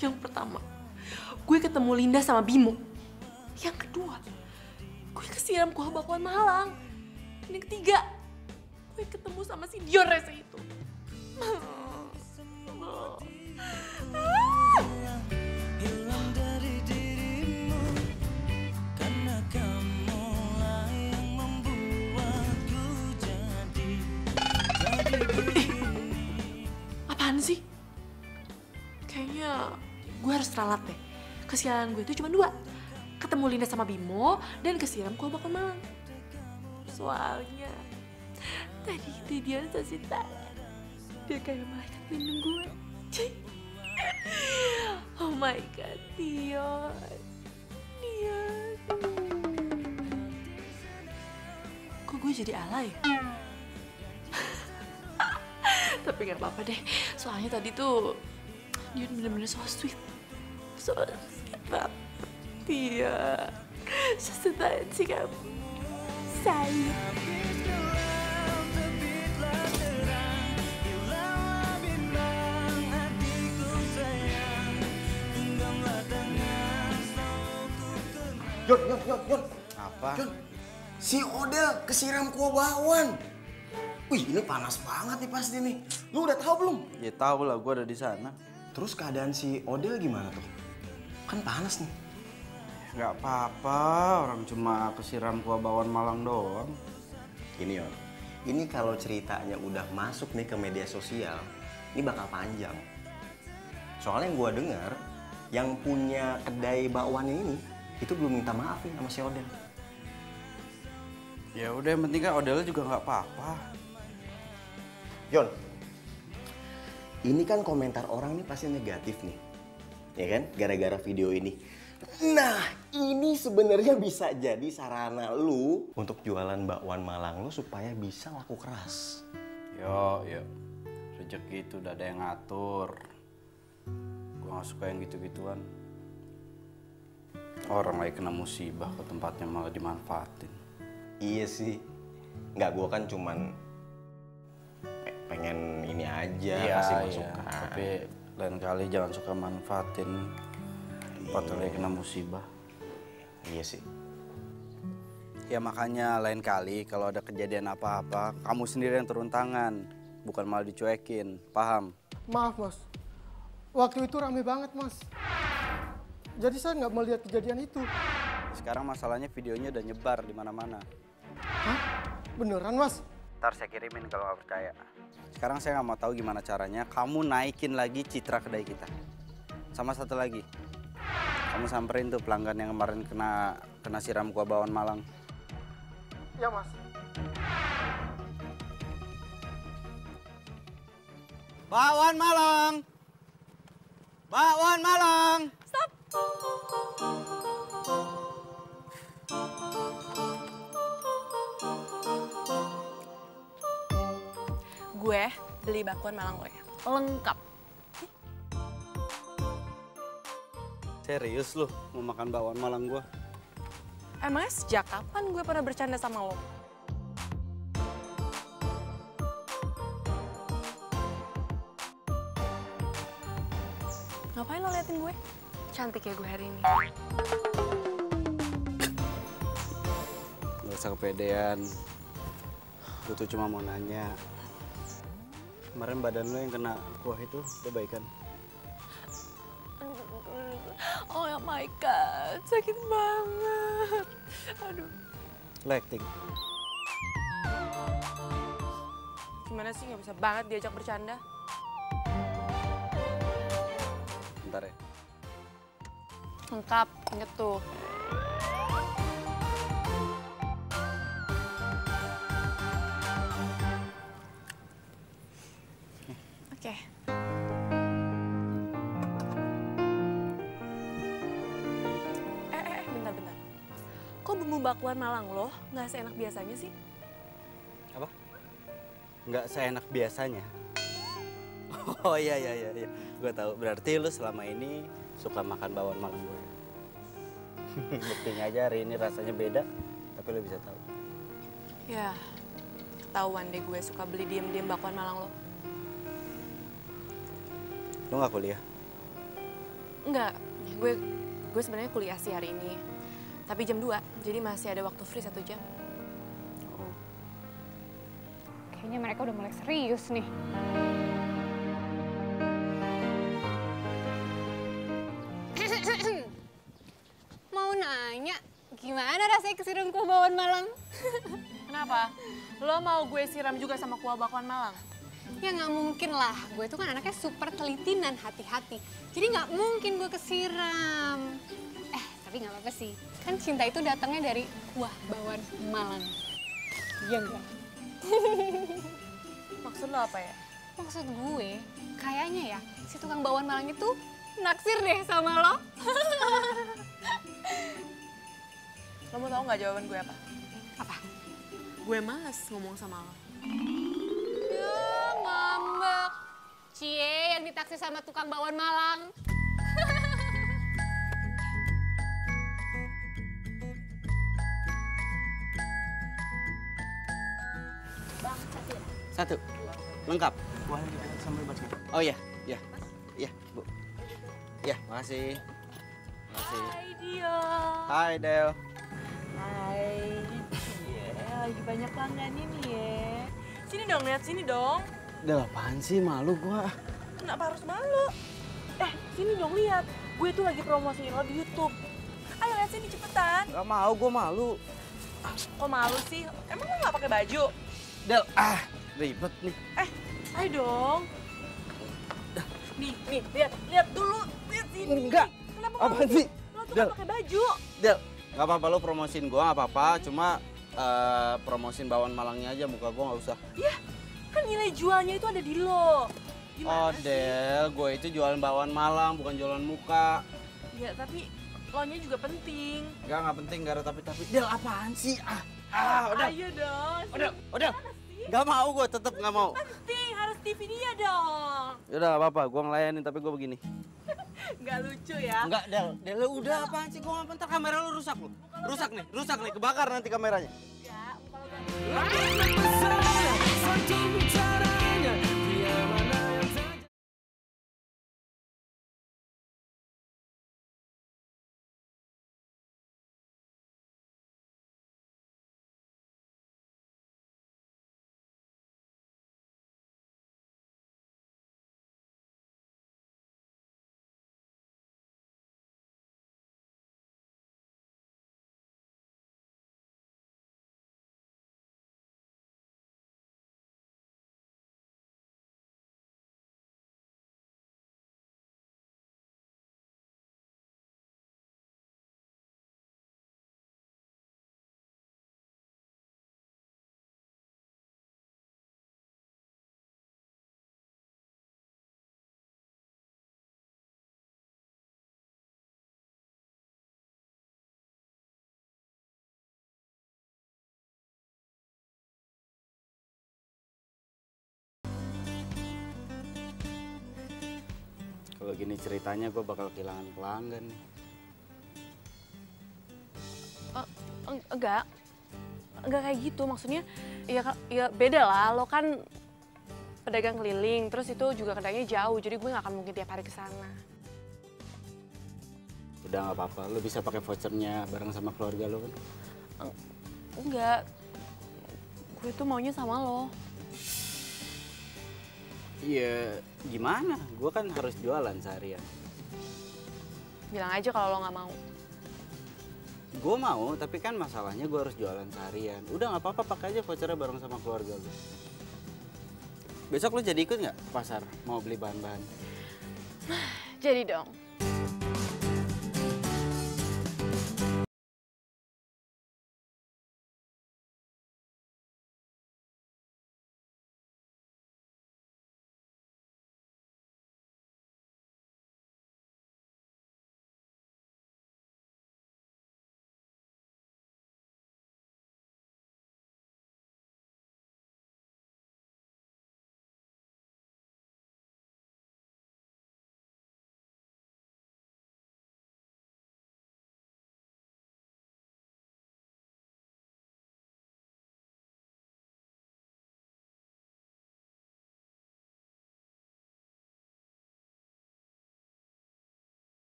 Yang pertama, gue ketemu Linda sama Bimo. Yang kedua, gue kesiram kuah bakwan Malang. Dan yang ketiga, gue ketemu sama si Dion Rese itu. Apaan sih? Kayaknya gue harus ralat deh. Kesialan gue itu cuma 2. ketemu Linda sama Bimo dan kesiram kuah bakwan Malang. Soalnya tadi itu dia kasih tangan. Dia kayak malaikat minum gue. Oh my God, Dion. Kok gue jadi alay? Tapi gak apa-apa deh, soalnya tadi tuh Dion bener-bener so sweet. So sweet banget. Dia sesuai sih kamu. Sayang. Yon. Apa? Yon, si Odel kesiram kuah bakwan. Wih, ini panas banget nih pasti nih. Lu udah tahu belum? Ya tahu lah, gue ada di sana. Terus keadaan si Odel gimana tuh? Kan panas nih. Nggak apa-apa, orang cuma kesiram kuah bakwan Malang doang. Gini Yon, ini kalau ceritanya udah masuk nih ke media sosial, ini bakal panjang. Soalnya yang gue dengar, yang punya kedai bakwannya ini, itu belum minta maaf nih sama si Odel. Ya udah, yang penting kan Odelnya juga nggak apa-apa. Yon, ini kan komentar orang nih pasti negatif nih, ya kan? Gara-gara video ini. Nah, ini sebenarnya bisa jadi sarana lu untuk jualan bakwan Malang lu supaya bisa laku keras. Yo, rezeki itu udah ada yang ngatur. Gue nggak suka yang gitu-gituan. Orang lagi kena musibah ke tempatnya malah dimanfaatin. Iya sih, nggak, gue kan cuman pengen ini aja, kasih masukan. Tapi lain kali jangan suka manfaatin tempat lagi kena musibah. Iya sih. Ya makanya lain kali kalau ada kejadian apa-apa, kamu sendiri yang turun tangan, bukan malah dicuekin, paham? Maaf Mas, waktu itu rame banget Mas. Jadi saya nggak melihat kejadian itu. Sekarang masalahnya videonya udah nyebar di mana-mana. Hah? Beneran Mas? Ntar saya kirimin kalau nggak percaya. Sekarang saya nggak mau tahu gimana caranya kamu naikin lagi citra kedai kita. Sama satu lagi, kamu samperin tuh pelanggan yang kemarin kena siram kuah bakwan Malang. Ya Mas. Bakwan Malang! Bakwan Malang! Stop! Gue beli bakwan Malang lo ya, lengkap. Serius lu mau makan bakwan Malang gua? Emangnya sejak kapan gue pernah bercanda sama lo? Ngapain lo liatin gue? Cantik ya gue hari ini. Gak usah kepedean. Gue tuh cuma mau nanya. Kemarin badan lo yang kena kuah itu udah baikan? Oh my God, sakit banget. Aduh. Lo acting? Gimana sih nggak bisa banget diajak bercanda? Bentar ya. Lengkap, inget tuh. Oke. Bentar. Kok bumbu bakwan Malang lo nggak seenak biasanya sih? Apa? Nggak seenak biasanya? Oh iya. Gue tahu. Berarti lu selama ini suka makan bakwan Malang gue. Buktinya aja hari ini rasanya beda, tapi lu bisa tahu. Ya, ketahuan deh gue suka beli diem-diem bakwan Malang lo. Lu nggak kuliah? Enggak, gue sebenarnya kuliah sih hari ini. Tapi jam 2, jadi masih ada waktu free 1 jam. Oh. Kayaknya mereka udah mulai serius nih. Mau nanya, gimana rasanya kesiram kuah bakwan Malang? Kenapa? Lo mau gue siram juga sama kuah bakwan Malang? Ya nggak mungkin lah, gue tuh kan anaknya super teliti dan hati-hati. Jadi nggak mungkin gue kesiram. Tapi nggak apa-apa sih. Kan cinta itu datangnya dari kuah bawaan Malang. Iya enggak? Maksud lo apa ya? Maksud gue, kayaknya ya si tukang bakwan Malang itu naksir deh sama lo. Lo mau tau nggak jawaban gue apa? Apa? Gue males ngomong sama lo. Duh, ngambek. Cie yang ditaksir sama tukang bakwan Malang. Satu. Lengkap. Sambil baca. Oh iya, iya. Iya, Bu. Iya, makasih. Makasih. Hai Dio. Hai, Del. Hai. Lagi banyak pelanggan ini ya. Sini dong, lihat sini dong. Del, apaan sih? Malu gua. Kenapa harus malu? Sini dong lihat. Gue tuh lagi promosiin lo di YouTube. Ayo lihat sini cepetan. Gak mau, gua malu. Kok malu sih? Emang lo nggak pakai baju? Del, ribet nih. Ayo dong. Nih, lihat dulu. Lihat sini. Enggak. Kenapa Apaan sih? Lo tuh Del. nggak pakai baju. Del, gak apa-apa lo promosiin gua, gak apa-apa. Cuma promosiin bakwan Malangnya aja, muka gua gak usah. Ya, kan nilai jualnya itu ada di lo. Oh, Del, gue itu jualan bakwan Malang, bukan jualan muka. Ya, tapi lo-nya juga penting. Gak penting, gak ada tapi-tapi. Del, apaan sih? Udah. Ayo dong. Udah. Gak mau, gue tetep gak mau. Penting, harus TV dia dong. Yaudah, gak apa-apa. Gue ngelayanin, tapi gue begini. Nggak lucu ya? Enggak, Del, udah apaan sih? Gue ntar kamera lu rusak lu. Rusak nih, kebakar nanti kameranya. Kalau gini ceritanya gue bakal kehilangan pelanggan nih. Enggak kayak gitu. Maksudnya ya beda lah. Lo kan pedagang keliling, terus itu juga kedainya jauh, jadi gue nggak akan mungkin tiap hari ke sana. Udah nggak apa-apa, lo bisa pakai vouchernya bareng sama keluarga lo kan? Enggak, gue tuh maunya sama lo. Iya, gimana? Gue kan harus jualan seharian. Bilang aja kalau lo nggak mau. Gue mau, tapi kan masalahnya gue harus jualan seharian. Udah nggak apa-apa, pakai aja vouchernya bareng sama keluarga lo. Besok lo jadi ikut nggak ke pasar? Mau beli bahan-bahan? Jadi dong.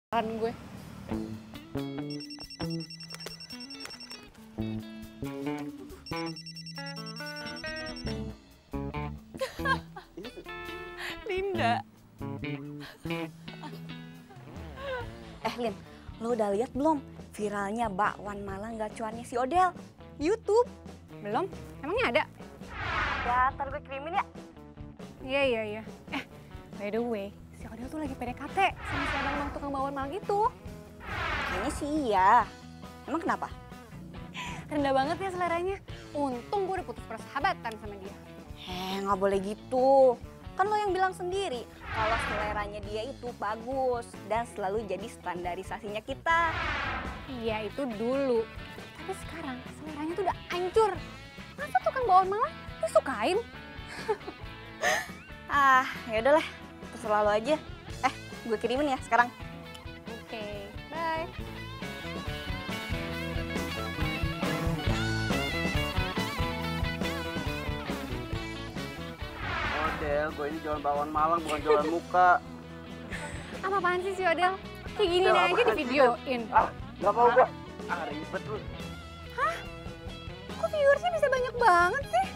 Kan gue. Linda. Lin, lo udah lihat belum viralnya bakwan Malang gacuannya si Odel? YouTube. Belum? Emangnya ada? Ya, ntar gue kirimin ya. Iya. By the way, si Odel tuh lagi PDKT sama si abang tukang bakwan Malang itu. Kayaknya sih iya. Emang kenapa? Rendah banget ya seleranya. Untung gue udah putus persahabatan sama dia. Nggak boleh gitu. Kan lo yang bilang sendiri kalau seleranya dia itu bagus dan selalu jadi standarisasinya kita. Iya itu dulu. Tapi sekarang seleranya tuh udah hancur. Masa tukang bakwan Malang disukain? Ya udahlah, terserah lo aja. Gue kirimin ya sekarang. Oke, bye. Odel, gue ini jualan bakwan Malang bukan jualan muka. Apaan sih si Odel? Kayak gini aja di videoin. Gak mau gue. Ribet lu. Hah? Kok viewersnya bisa banyak banget sih?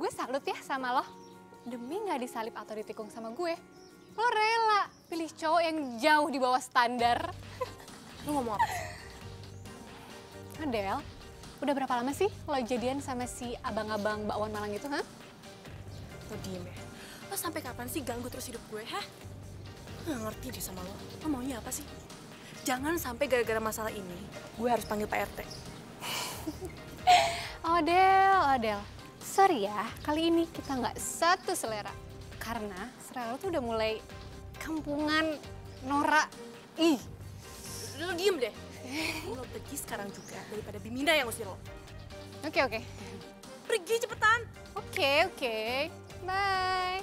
Gue salut ya sama lo. Demi gak disalip atau ditikung sama gue, lo rela pilih cowok yang jauh di bawah standar. Lo ngomong apa? Adel, udah berapa lama sih lo jadian sama si abang-abang bakwan Malang itu, ha? Lo diem ya. Lo sampai kapan sih ganggu terus hidup gue, ha? Nggak ngerti deh sama lo. Lo maunya apa sih? Jangan sampai gara-gara masalah ini, gue harus panggil Pak RT. Odel. Sorry ya, kali ini kita nggak satu selera. Karena selera lo tuh udah mulai kampungan, norak. Ih. Lo diem deh. Lo pergi sekarang juga daripada Biminda yang usir lo. Oke. Pergi cepetan. Oke. Bye.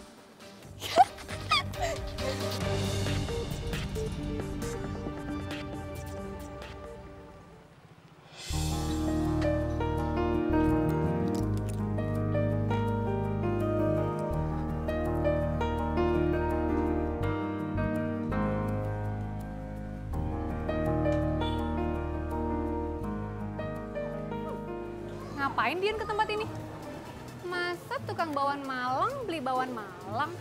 Ngapain Dian ke tempat ini? Masa tukang bakwan Malang beli bakwan Malang?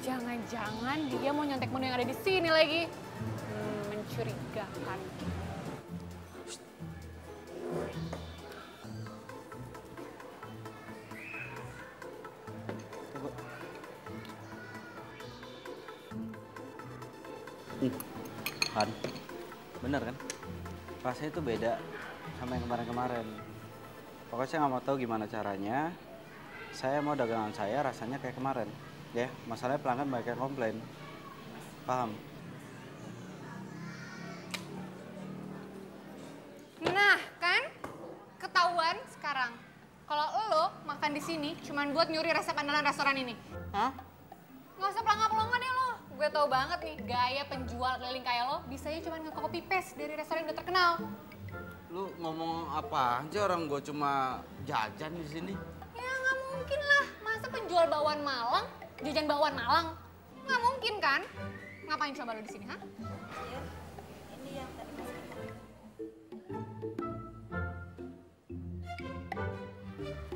Jangan-jangan dia mau nyontek menu yang ada di sini lagi. Mencurigakan. Kan, bener kan? Rasanya itu beda sama yang kemarin-kemarin. Pokoknya saya nggak mau tahu gimana caranya. Saya mau dagangan saya rasanya kayak kemarin. Ya, masalahnya pelanggan banyak yang komplain. Paham? Nah, kan? Ketahuan sekarang. Kalau lo makan di sini cuman buat nyuri resep andalan restoran ini. Hah? Nggak usah pelangga-pelongan deh lo. Gue tau banget nih, gaya penjual keliling kayak lo bisanya cuma nge-copy paste dari restoran yang udah terkenal. Lu ngomong apa aja, orang gue cuma jajan di sini. Ya nggak mungkin lah, masa penjual bakwan Malang jajan bakwan Malang? Nggak mungkin kan? Ngapain coba lo di sini, ha? Ini yang tadi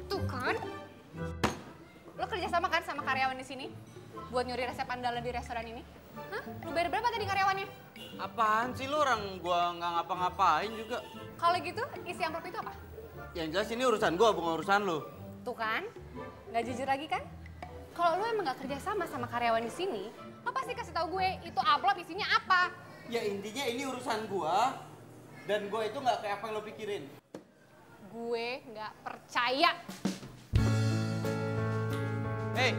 Tuh kan? Lo kerja sama kan sama karyawan di sini? Buat nyuri resep andalan di restoran ini? Hah? Lo bayar berapa tadi karyawannya? Apaan sih lu, orang gua nggak ngapa-ngapain juga. Kalau gitu, isi amplop itu apa? Yang jelas ini urusan gua, bukan urusan lu. Tuh kan? Nggak jujur lagi kan? Kalau lo emang nggak kerja sama karyawan di sini, lo pasti kasih tahu gue itu amplop isinya apa. Ya intinya ini urusan gua, dan gua itu nggak kayak apa yang lo pikirin. Gue nggak percaya. Hey,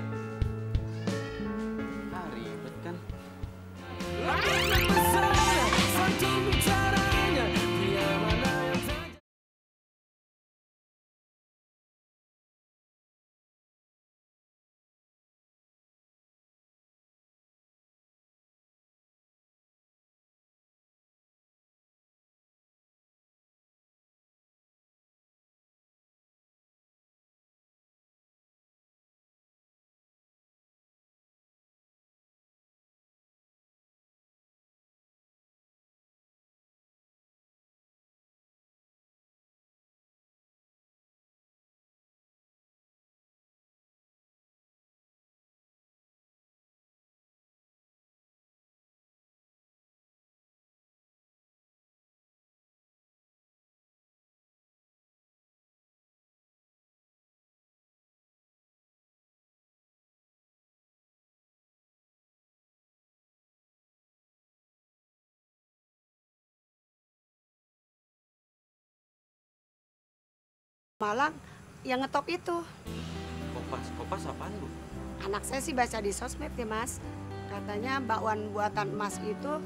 Malang yang ngetop itu. Kopas apaan, Bu? Anak saya sih baca di sosmed ya, Mas. Katanya bakwan buatan Mas itu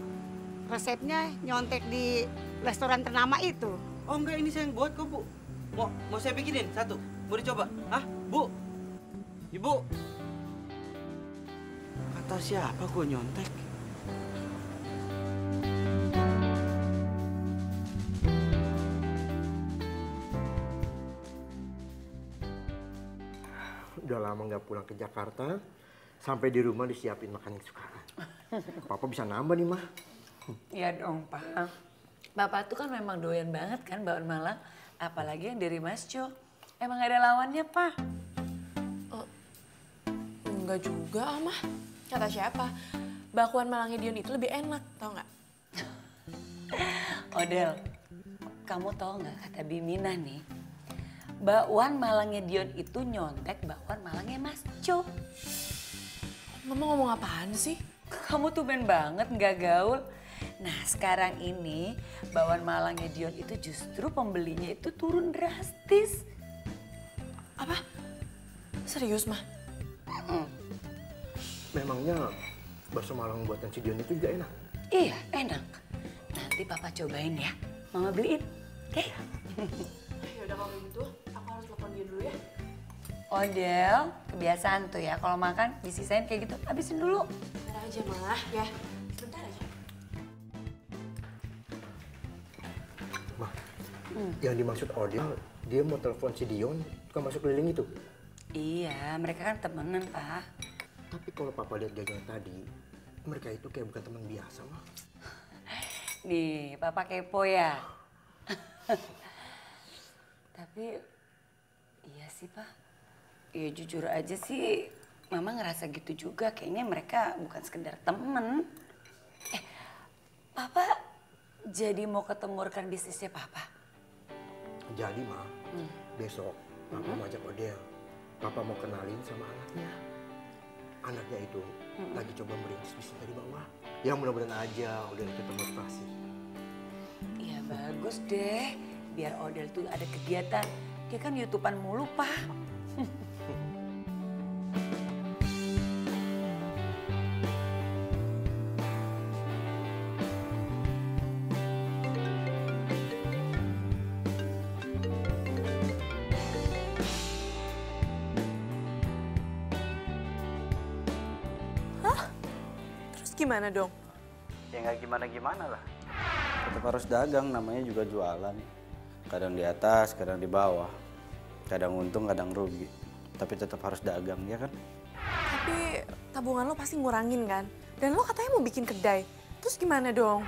resepnya nyontek di restoran ternama itu. Oh enggak, ini saya yang buat kok, Bu. Mau saya bikinin satu? Mau dicoba? Hah, Bu? Ibu? Kata siapa gua nyontek? Udah lama nggak pulang ke Jakarta, sampai di rumah disiapin makan kesukaan. Papa bisa nambah nih, Mah. Iya dong, Pak. Bapak tuh kan memang doyan banget kan bakwan Malang. Apalagi yang dari Mas Jo. Emang gak ada lawannya, Pak. Enggak juga, Mah. Kata siapa? Bakwan Malangnya Dion itu lebih enak, tau nggak? Odel, kamu tahu nggak kata Bimina nih? Bakwan Malangnya Dion itu nyontek bakwan Malangnya Mas Jo. Mama ngomong apaan sih? Kamu tuh ben banget nggak gaul. Nah sekarang ini bakwan Malangnya Dion itu justru pembelinya itu turun drastis. Apa? Serius, Mah? Memangnya bakso Malang buatan si Dion itu juga enak? Iya enak. Nanti Papa cobain ya. Mama beliin. Oke? Ya udah kalau gitu, aku harus telepon dia dulu ya. Odel, kebiasaan tuh ya kalau makan disisain kayak gitu. Habisin dulu. Bentar aja, Mah. Ya, sebentar aja. Mah, yang dimaksud Odil, dia mau telepon si Dion, tukang masuk keliling itu. Iya, mereka kan temenan, Pak. Tapi kalau Papa lihat jajanan tadi, mereka itu kayak bukan teman biasa, Mah. Nih, Papa kepo ya. Tapi, iya sih, Pak. Ya jujur aja sih, Mama ngerasa gitu juga. Kayaknya mereka bukan sekedar temen. Papa jadi mau ketemu rekan bisnisnya Papa? Jadi, Mah, besok Papa mau ajak Odil. Papa mau kenalin sama anaknya. Anaknya itu lagi coba merintis bisnis dari bawah. Ya mudah-mudahan aja Odil itu termotivasi. Iya bagus deh. Biar Odil tuh ada kegiatan. Dia kan YouTubean mulu, Pak. Gimana dong? Ya nggak gimana-gimana lah. Tetap harus dagang, namanya juga jualan. Kadang di atas, kadang di bawah. Kadang untung, kadang rugi. Tapi tetap harus dagang, ya kan? Tapi tabungan lo pasti ngurangin kan? Dan lo katanya mau bikin kedai. Terus gimana dong?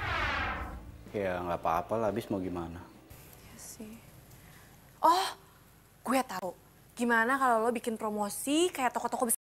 Ya nggak apa-apa lah, habis mau gimana. Ya sih. Oh, gue tahu. Gimana kalau lo bikin promosi kayak toko-toko besar?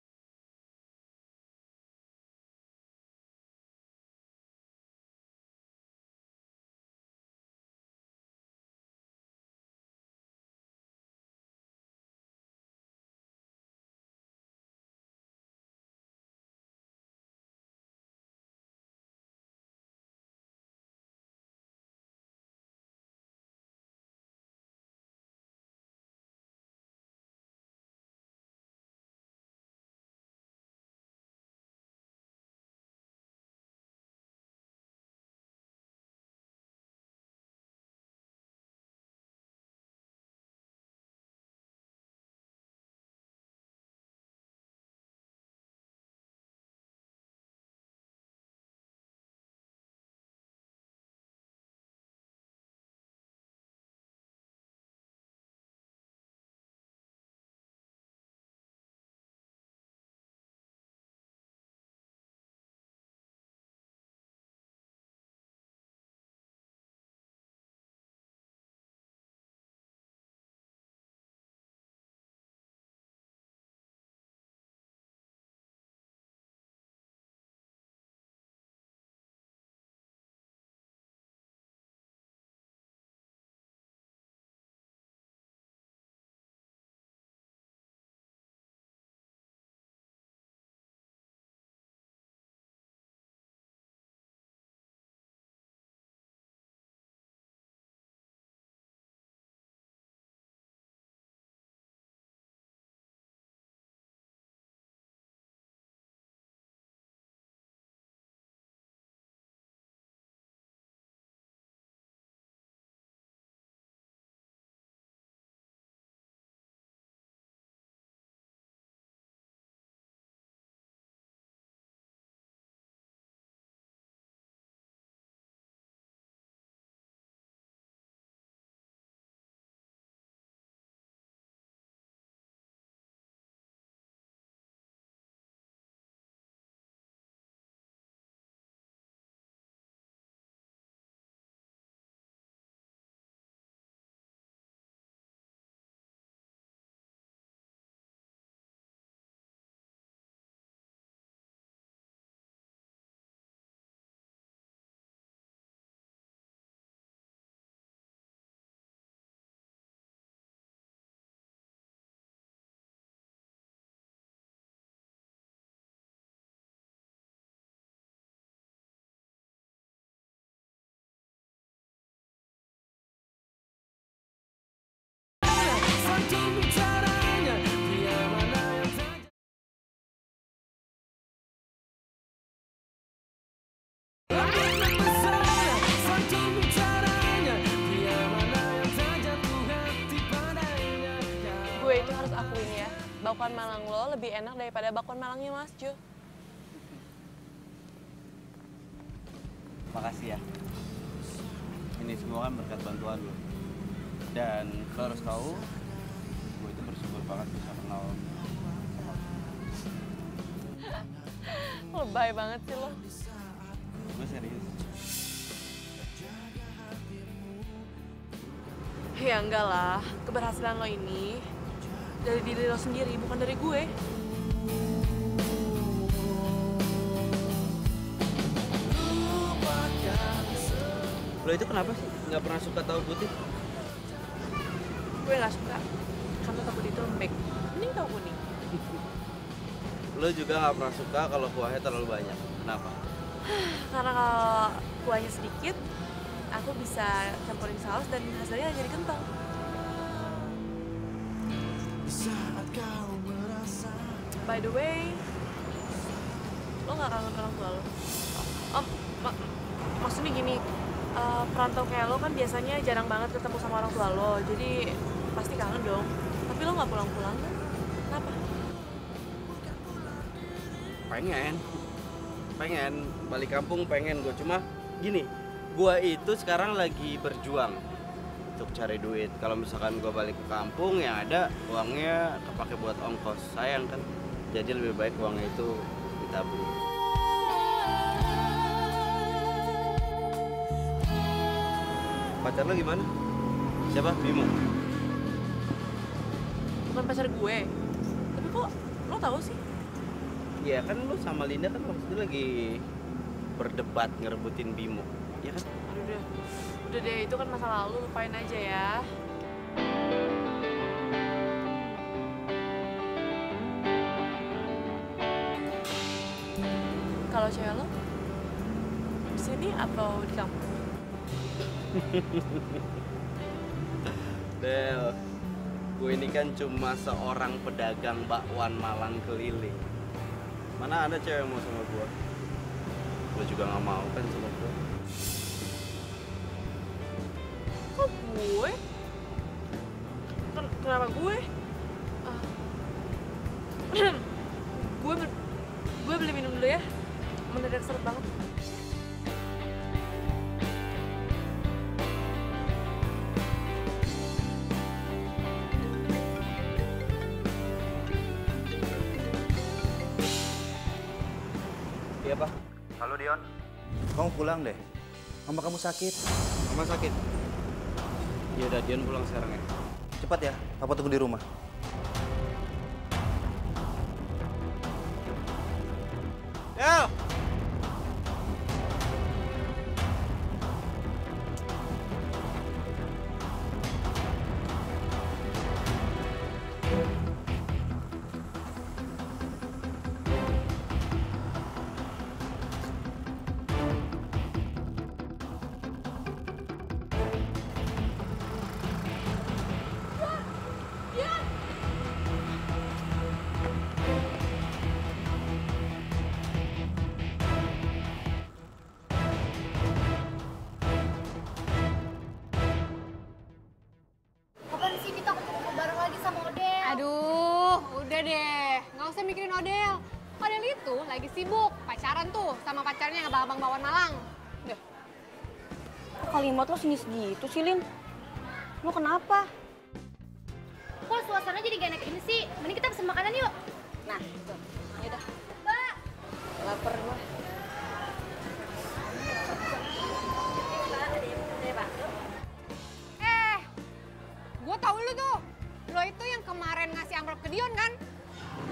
bakwan Malang lo lebih enak daripada bakwan Malangnya Mas Jo. Makasih ya. Ini semua kan berkat bantuan lo. Dan lo harus tahu, gue itu bersyukur banget bisa kenal sama lo. Lebay banget sih lo. Gue serius. Ya enggak lah, keberhasilan lo ini dari diri lo sendiri, bukan dari gue. Lo itu kenapa sih nggak pernah suka tahu putih? Gue nggak suka, karena tahu putih itu lembek. Mending tahu kuning. Lo juga nggak pernah suka kalau kuahnya terlalu banyak. Kenapa? Karena kalau kuahnya sedikit, aku bisa campurin saus dan hasilnya jadi kental. By the way, lo nggak kangen orang tua lo? Maksudnya gini, perantau kayak lo kan biasanya jarang banget ketemu sama orang tua lo, jadi pasti kangen dong. Tapi lo nggak pulang-pulang kan? Kenapa? Pengen balik kampung, pengen gue. Cuma gini, gue itu sekarang lagi berjuang untuk cari duit. Kalau misalkan gue balik ke kampung, yang ada uangnya kepake buat ongkos. Sayang kan? Jadi lebih baik uangnya itu ditabung. Pacar lo gimana? Siapa? Bimo? Bukan pacar gue. Tapi kok lo tahu sih? Iya kan lo sama Linda kan waktu itu lagi berdebat ngerebutin Bimo. Iya kan? Udah deh, itu kan masa lalu, lupain aja ya. Kalau cewek lo di sini atau di kampung? Del, gue ini kan cuma seorang pedagang bakwan Malang keliling. Mana ada cewek yang mau sama gue? Lo juga gak mau kan sama gue? Kok gue? Kenapa gue? Gue beli minum dulu ya. Mendadak seret banget. Iya, Pak. Halo Dion, kamu pulang deh. Mama kamu sakit. Mama sakit? Iya udah, Dion pulang sekarang ya. Cepat ya, Papa tunggu di rumah. Yo! Kapan sih kita ketemu bareng lagi sama Odel? Aduh, udah deh. Nggak usah mikirin Odel. Odel itu lagi sibuk pacaran tuh sama pacarnya yang abang Bakwan Malang. Udah. Kalimat lo sinis gitu sih, Lin. Lo kenapa? Kok suasana jadi gak enak ini sih? Mending kita pesen makanan yuk. Nah, itu. Yaudah. Mbak! Laper gue. Gue tau lu tuh. Lo itu yang kemarin ngasih amplop ke Dion kan?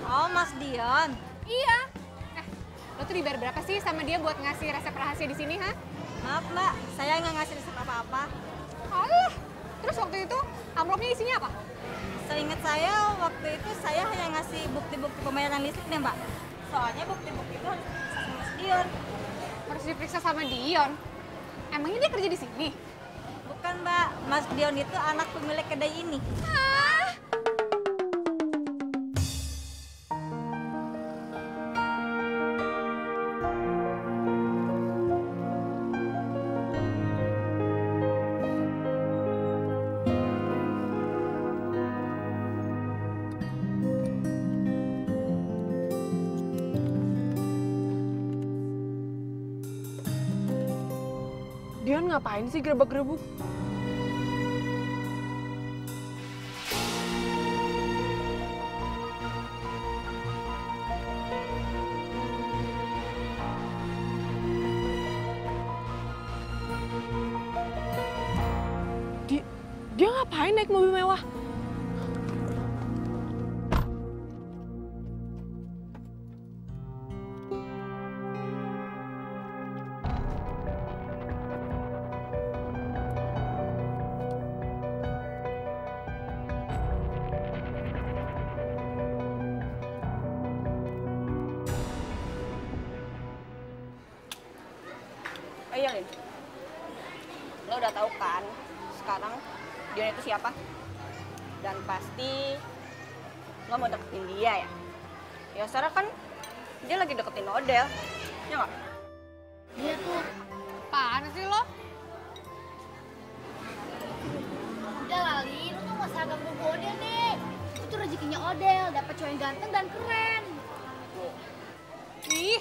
Oh, Mas Dion. Iya. Lo tuh dibayar berapa sih sama dia buat ngasih resep rahasia di sini, ha? Maaf, Mbak. Saya nggak ngasih resep apa-apa. Alah. Terus waktu itu amplopnya isinya apa? Seingat saya, waktu itu saya hanya ngasih bukti-bukti pembayaran listrik deh, Mbak. Soalnya bukti-bukti itu harus diperiksa sama Mas Dion. Harus diperiksa sama Dion? Emangnya dia kerja di sini? Bukan, Mbak. Mas Dion itu anak pemilik kedai ini. Dion ngapain sih gerebek-gerebuk? Dia ngapain naik mobil mewah? Ayo, Lin. Lo udah tahu kan sekarang Dion itu siapa? Dan pasti lo mau deketin dia ya? Ya sekarang kan dia lagi deketin Odel, ya nggak? Dia tuh, apaan sih lo? Udah lah, Lin, lu tuh gak usah ganggu Odel deh. Itu rezekinya Odel, dapet cowok yang ganteng dan keren. Ih,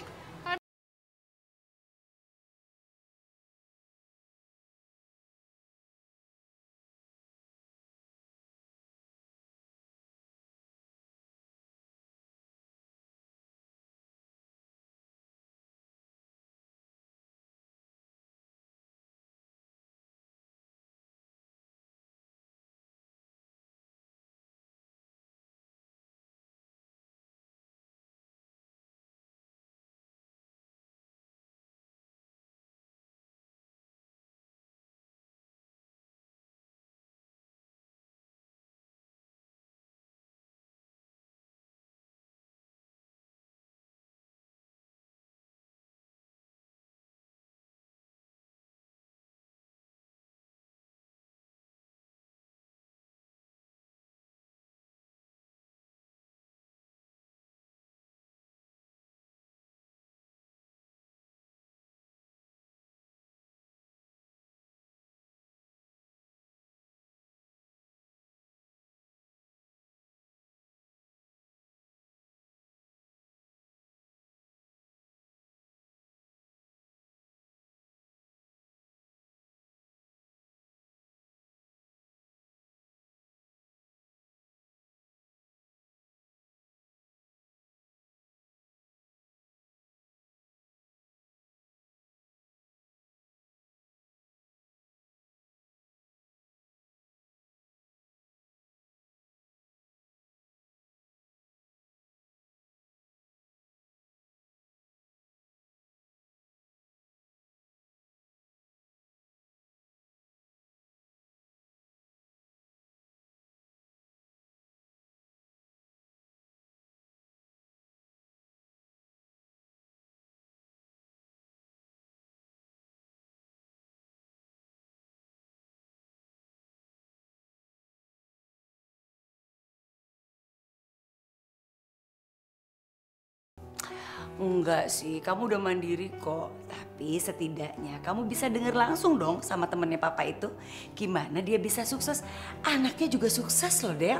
Enggak sih, kamu udah mandiri kok. Tapi setidaknya kamu bisa denger langsung dong sama temennya papa itu. Gimana dia bisa sukses? Anaknya juga sukses loh, Del.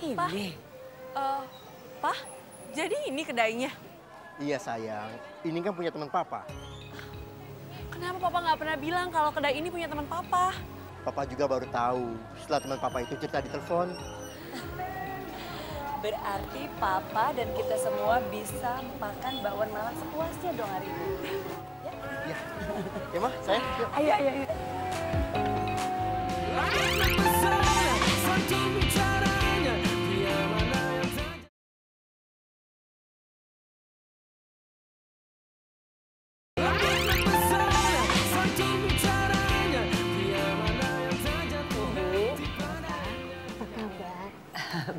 Ini. Pak, jadi ini kedainya? Iya sayang, ini kan punya teman papa. Kenapa papa nggak pernah bilang kalau kedai ini punya teman papa? Papa juga baru tahu setelah teman papa itu cerita di telepon. Berarti papa dan kita semua bisa makan bakwan malam sepuasnya dong hari ini. Ya, ya mah, sayang. Yuk. Ayo, ayo, ayo.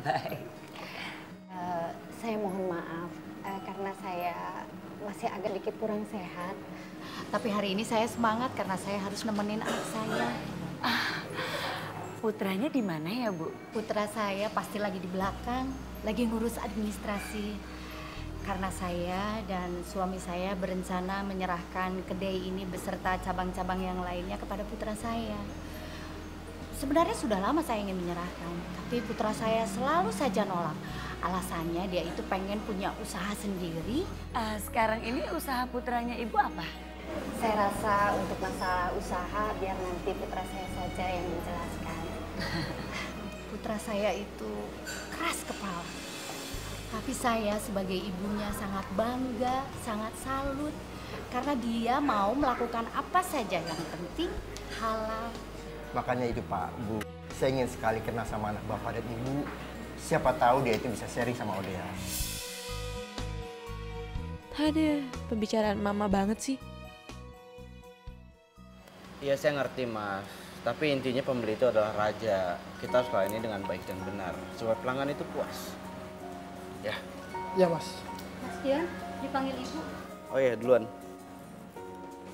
Baik. Saya mohon maaf karena saya masih agak dikit kurang sehat. Tapi hari ini saya semangat karena saya harus nemenin anak saya. putranya di mana ya, Bu? Putra saya pasti lagi di belakang, lagi ngurus administrasi. Karena saya dan suami saya berencana menyerahkan kedai ini beserta cabang-cabang yang lainnya kepada putra saya. Sebenarnya sudah lama saya ingin menyerahkan, tapi putra saya selalu saja nolak. Alasannya dia itu pengen punya usaha sendiri. Sekarang ini usaha putranya Ibu apa? Saya rasa untuk masalah usaha biar nanti putra saya saja yang menjelaskan. Putra saya itu keras kepala. Tapi saya sebagai ibunya sangat bangga, sangat salut. Karena dia mau melakukan apa saja yang penting halal. Makanya itu Pak, Bu. Saya ingin sekali kenal sama anak Bapak dan Ibu. Siapa tahu dia itu bisa sharing sama Odea. Ada pembicaraan mama banget sih. Iya saya ngerti Mas, tapi intinya pembeli itu adalah raja. Kita harus layani dengan baik dan benar, supaya pelanggan itu puas. Ya. Iya Mas. Mas Dian, dipanggil Ibu. Oh iya, duluan.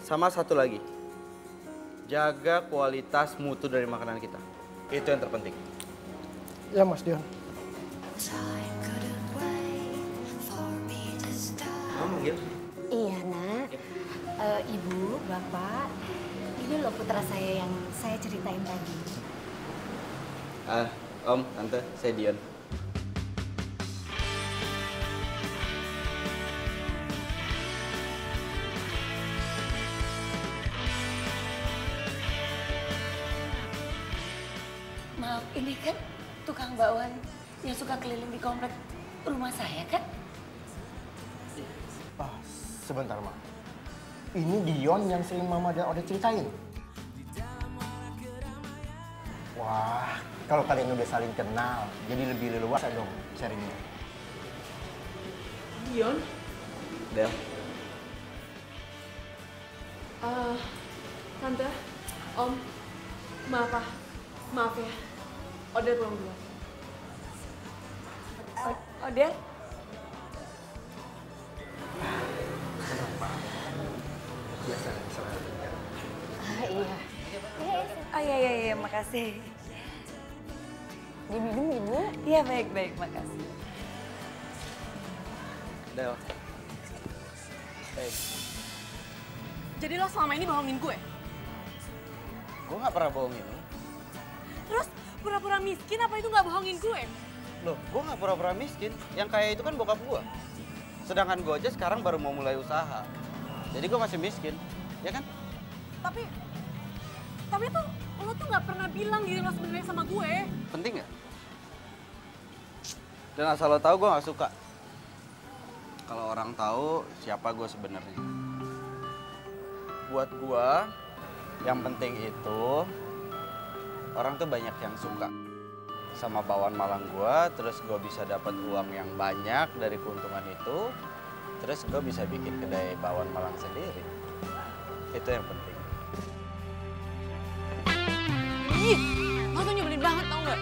Sama satu lagi, jaga kualitas mutu dari makanan kita. Itu yang terpenting. Iya Mas Dion. Kamu manggil? Iya nak. Ibu, Bapak, ini loh putra saya yang saya ceritain tadi. Om, Tante, saya Dion. Maaf, ini kan tukang bakwan yang suka keliling di komplek rumah saya kan? Sebentar, Mak. Ini Dion yang sering Mama dan Ode ceritain. Wah, kalau kalian udah saling kenal, jadi lebih leluasa dong sharingnya. Dion? Del. Tante, Om, maaf ya. Ode pulang dulu. Ode? Biasa, salah. Iya. Oh iya, makasih. Diminum Ibu? Iya, baik, makasih. Del. Hey. Jadi lo selama ini bohongin gue? Gue gak pernah bohongin lo. Terus pura-pura miskin apa itu nggak bohongin gue? Loh, gue gak pura-pura miskin. Yang kaya itu kan bokap gue. Sedangkan gue aja sekarang baru mau mulai usaha. Jadi gue masih miskin, ya kan? Tapi tuh lo tuh nggak pernah bilang diri lo sebenarnya sama gue. Penting gak? Dan asal lo tahu gue gak suka. Kalau orang tahu siapa gue sebenarnya. Buat gue, yang penting itu orang tuh banyak yang suka sama bakwan Malang gue, terus gue bisa dapat uang yang banyak dari keuntungan itu, terus gue bisa bikin kedai bakwan Malang sendiri. Itu yang penting. Ih, lo tuh nyebelin banget tau nggak?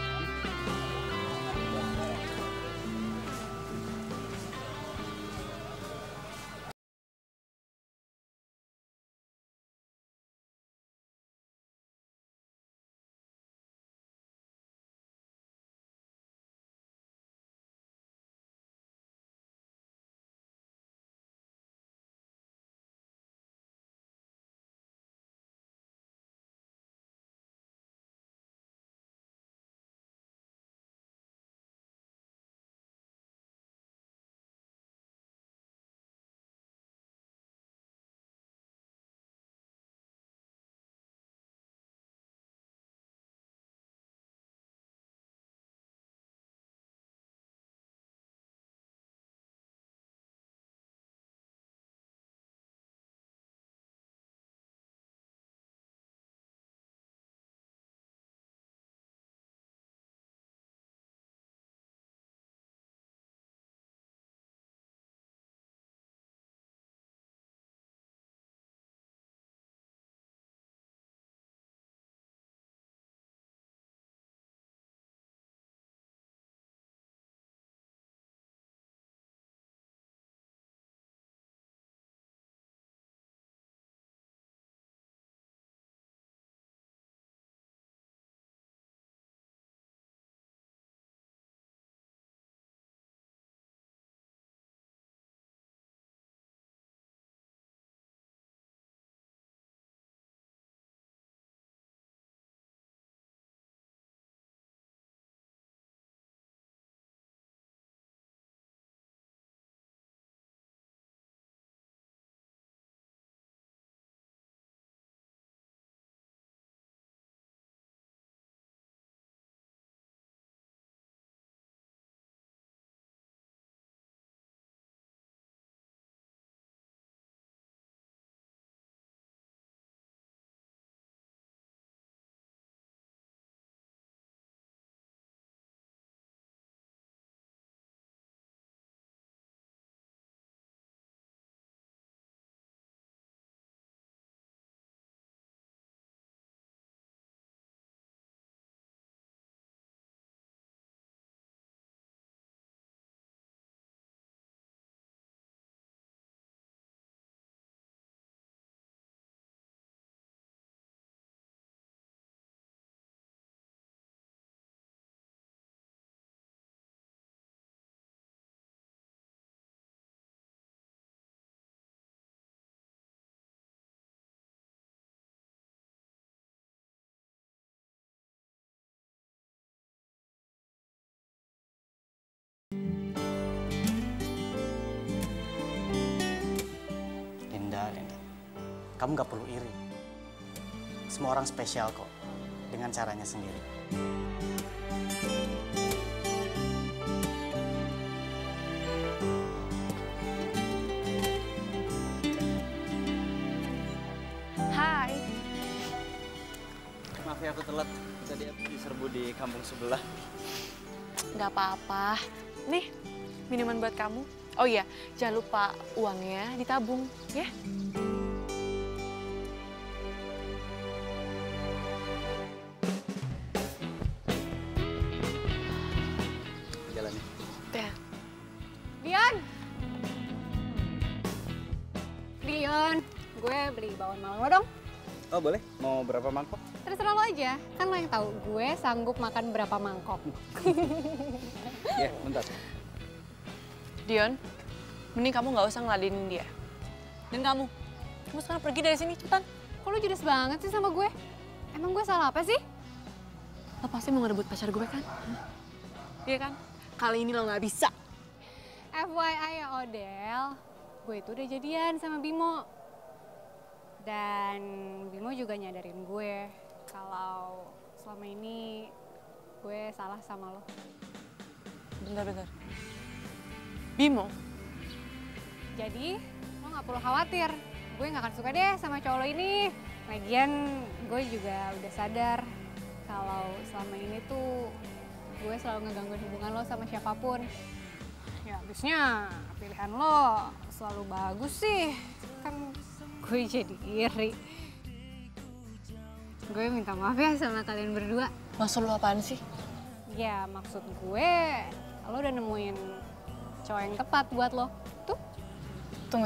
kamu nggak perlu iri. Semua orang spesial kok, dengan caranya sendiri. Hai. Maaf ya aku telat. Tadi aku diserbu di kampung sebelah. Nggak apa-apa. Nih, minuman buat kamu. Oh iya, jangan lupa uangnya ditabung, ya. Jalan ya. Ya. Dion! Dion, gue beli bakwan Malang lo dong. Oh boleh, mau berapa mangkok? Terserah lo aja, kan lo yang tahu gue sanggup makan berapa mangkok. Ya, bentar. Dion, mending kamu nggak usah ngeladenin dia. Dan kamu sekarang pergi dari sini, cepetan. Kok lo judes banget sih sama gue? Emang gue salah apa sih? Lo pasti mau ngerebut pacar gue kan? Iya kan? Kali ini lo nggak bisa. FYI ya Odel, gue itu udah jadian sama Bimo. Dan Bimo juga nyadarin gue kalau selama ini gue salah sama lo. Bentar. Bimo? Jadi lo gak perlu khawatir, gue gak akan suka deh sama cowok lo ini. Lagian gue juga udah sadar kalau selama ini tuh gue selalu ngegangguin hubungan lo sama siapapun. Ya habisnya pilihan lo selalu bagus sih, kan gue jadi iri. Gue minta maaf ya sama kalian berdua. Maksud lo apaan sih? Ya maksud gue, lo udah nemuin cowok yang tepat buat lo. Tuh. Tunggu.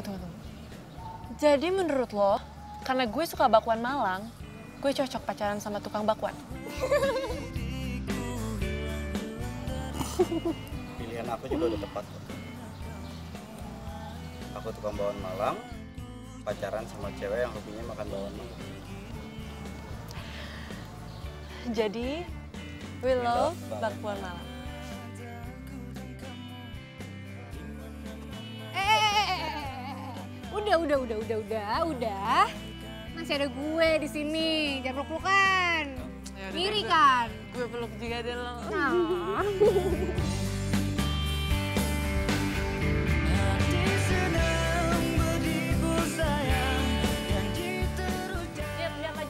Jadi menurut lo, karena gue suka bakwan Malang, gue cocok pacaran sama tukang bakwan? Pilihan aku juga udah tepat kok. Aku tukang bakwan Malang, pacaran sama cewek yang hobinya makan bakwan Malang. Jadi, we love bakwan Malang. Udah. Masih ada gue di sini, jangan peluk-pelukan. Iri kan? Gue peluk juga deh lo. Nah.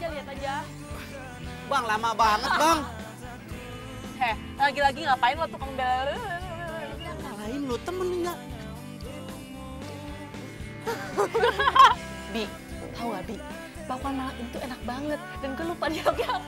Lihat aja. Bang, lama banget bang. Heh, lagi-lagi ngapain lo tukang bel? Lain lo temen nggak? Bi, tahu gak Bi? Bakwan Malang itu enak banget dan gue lupa dia apa.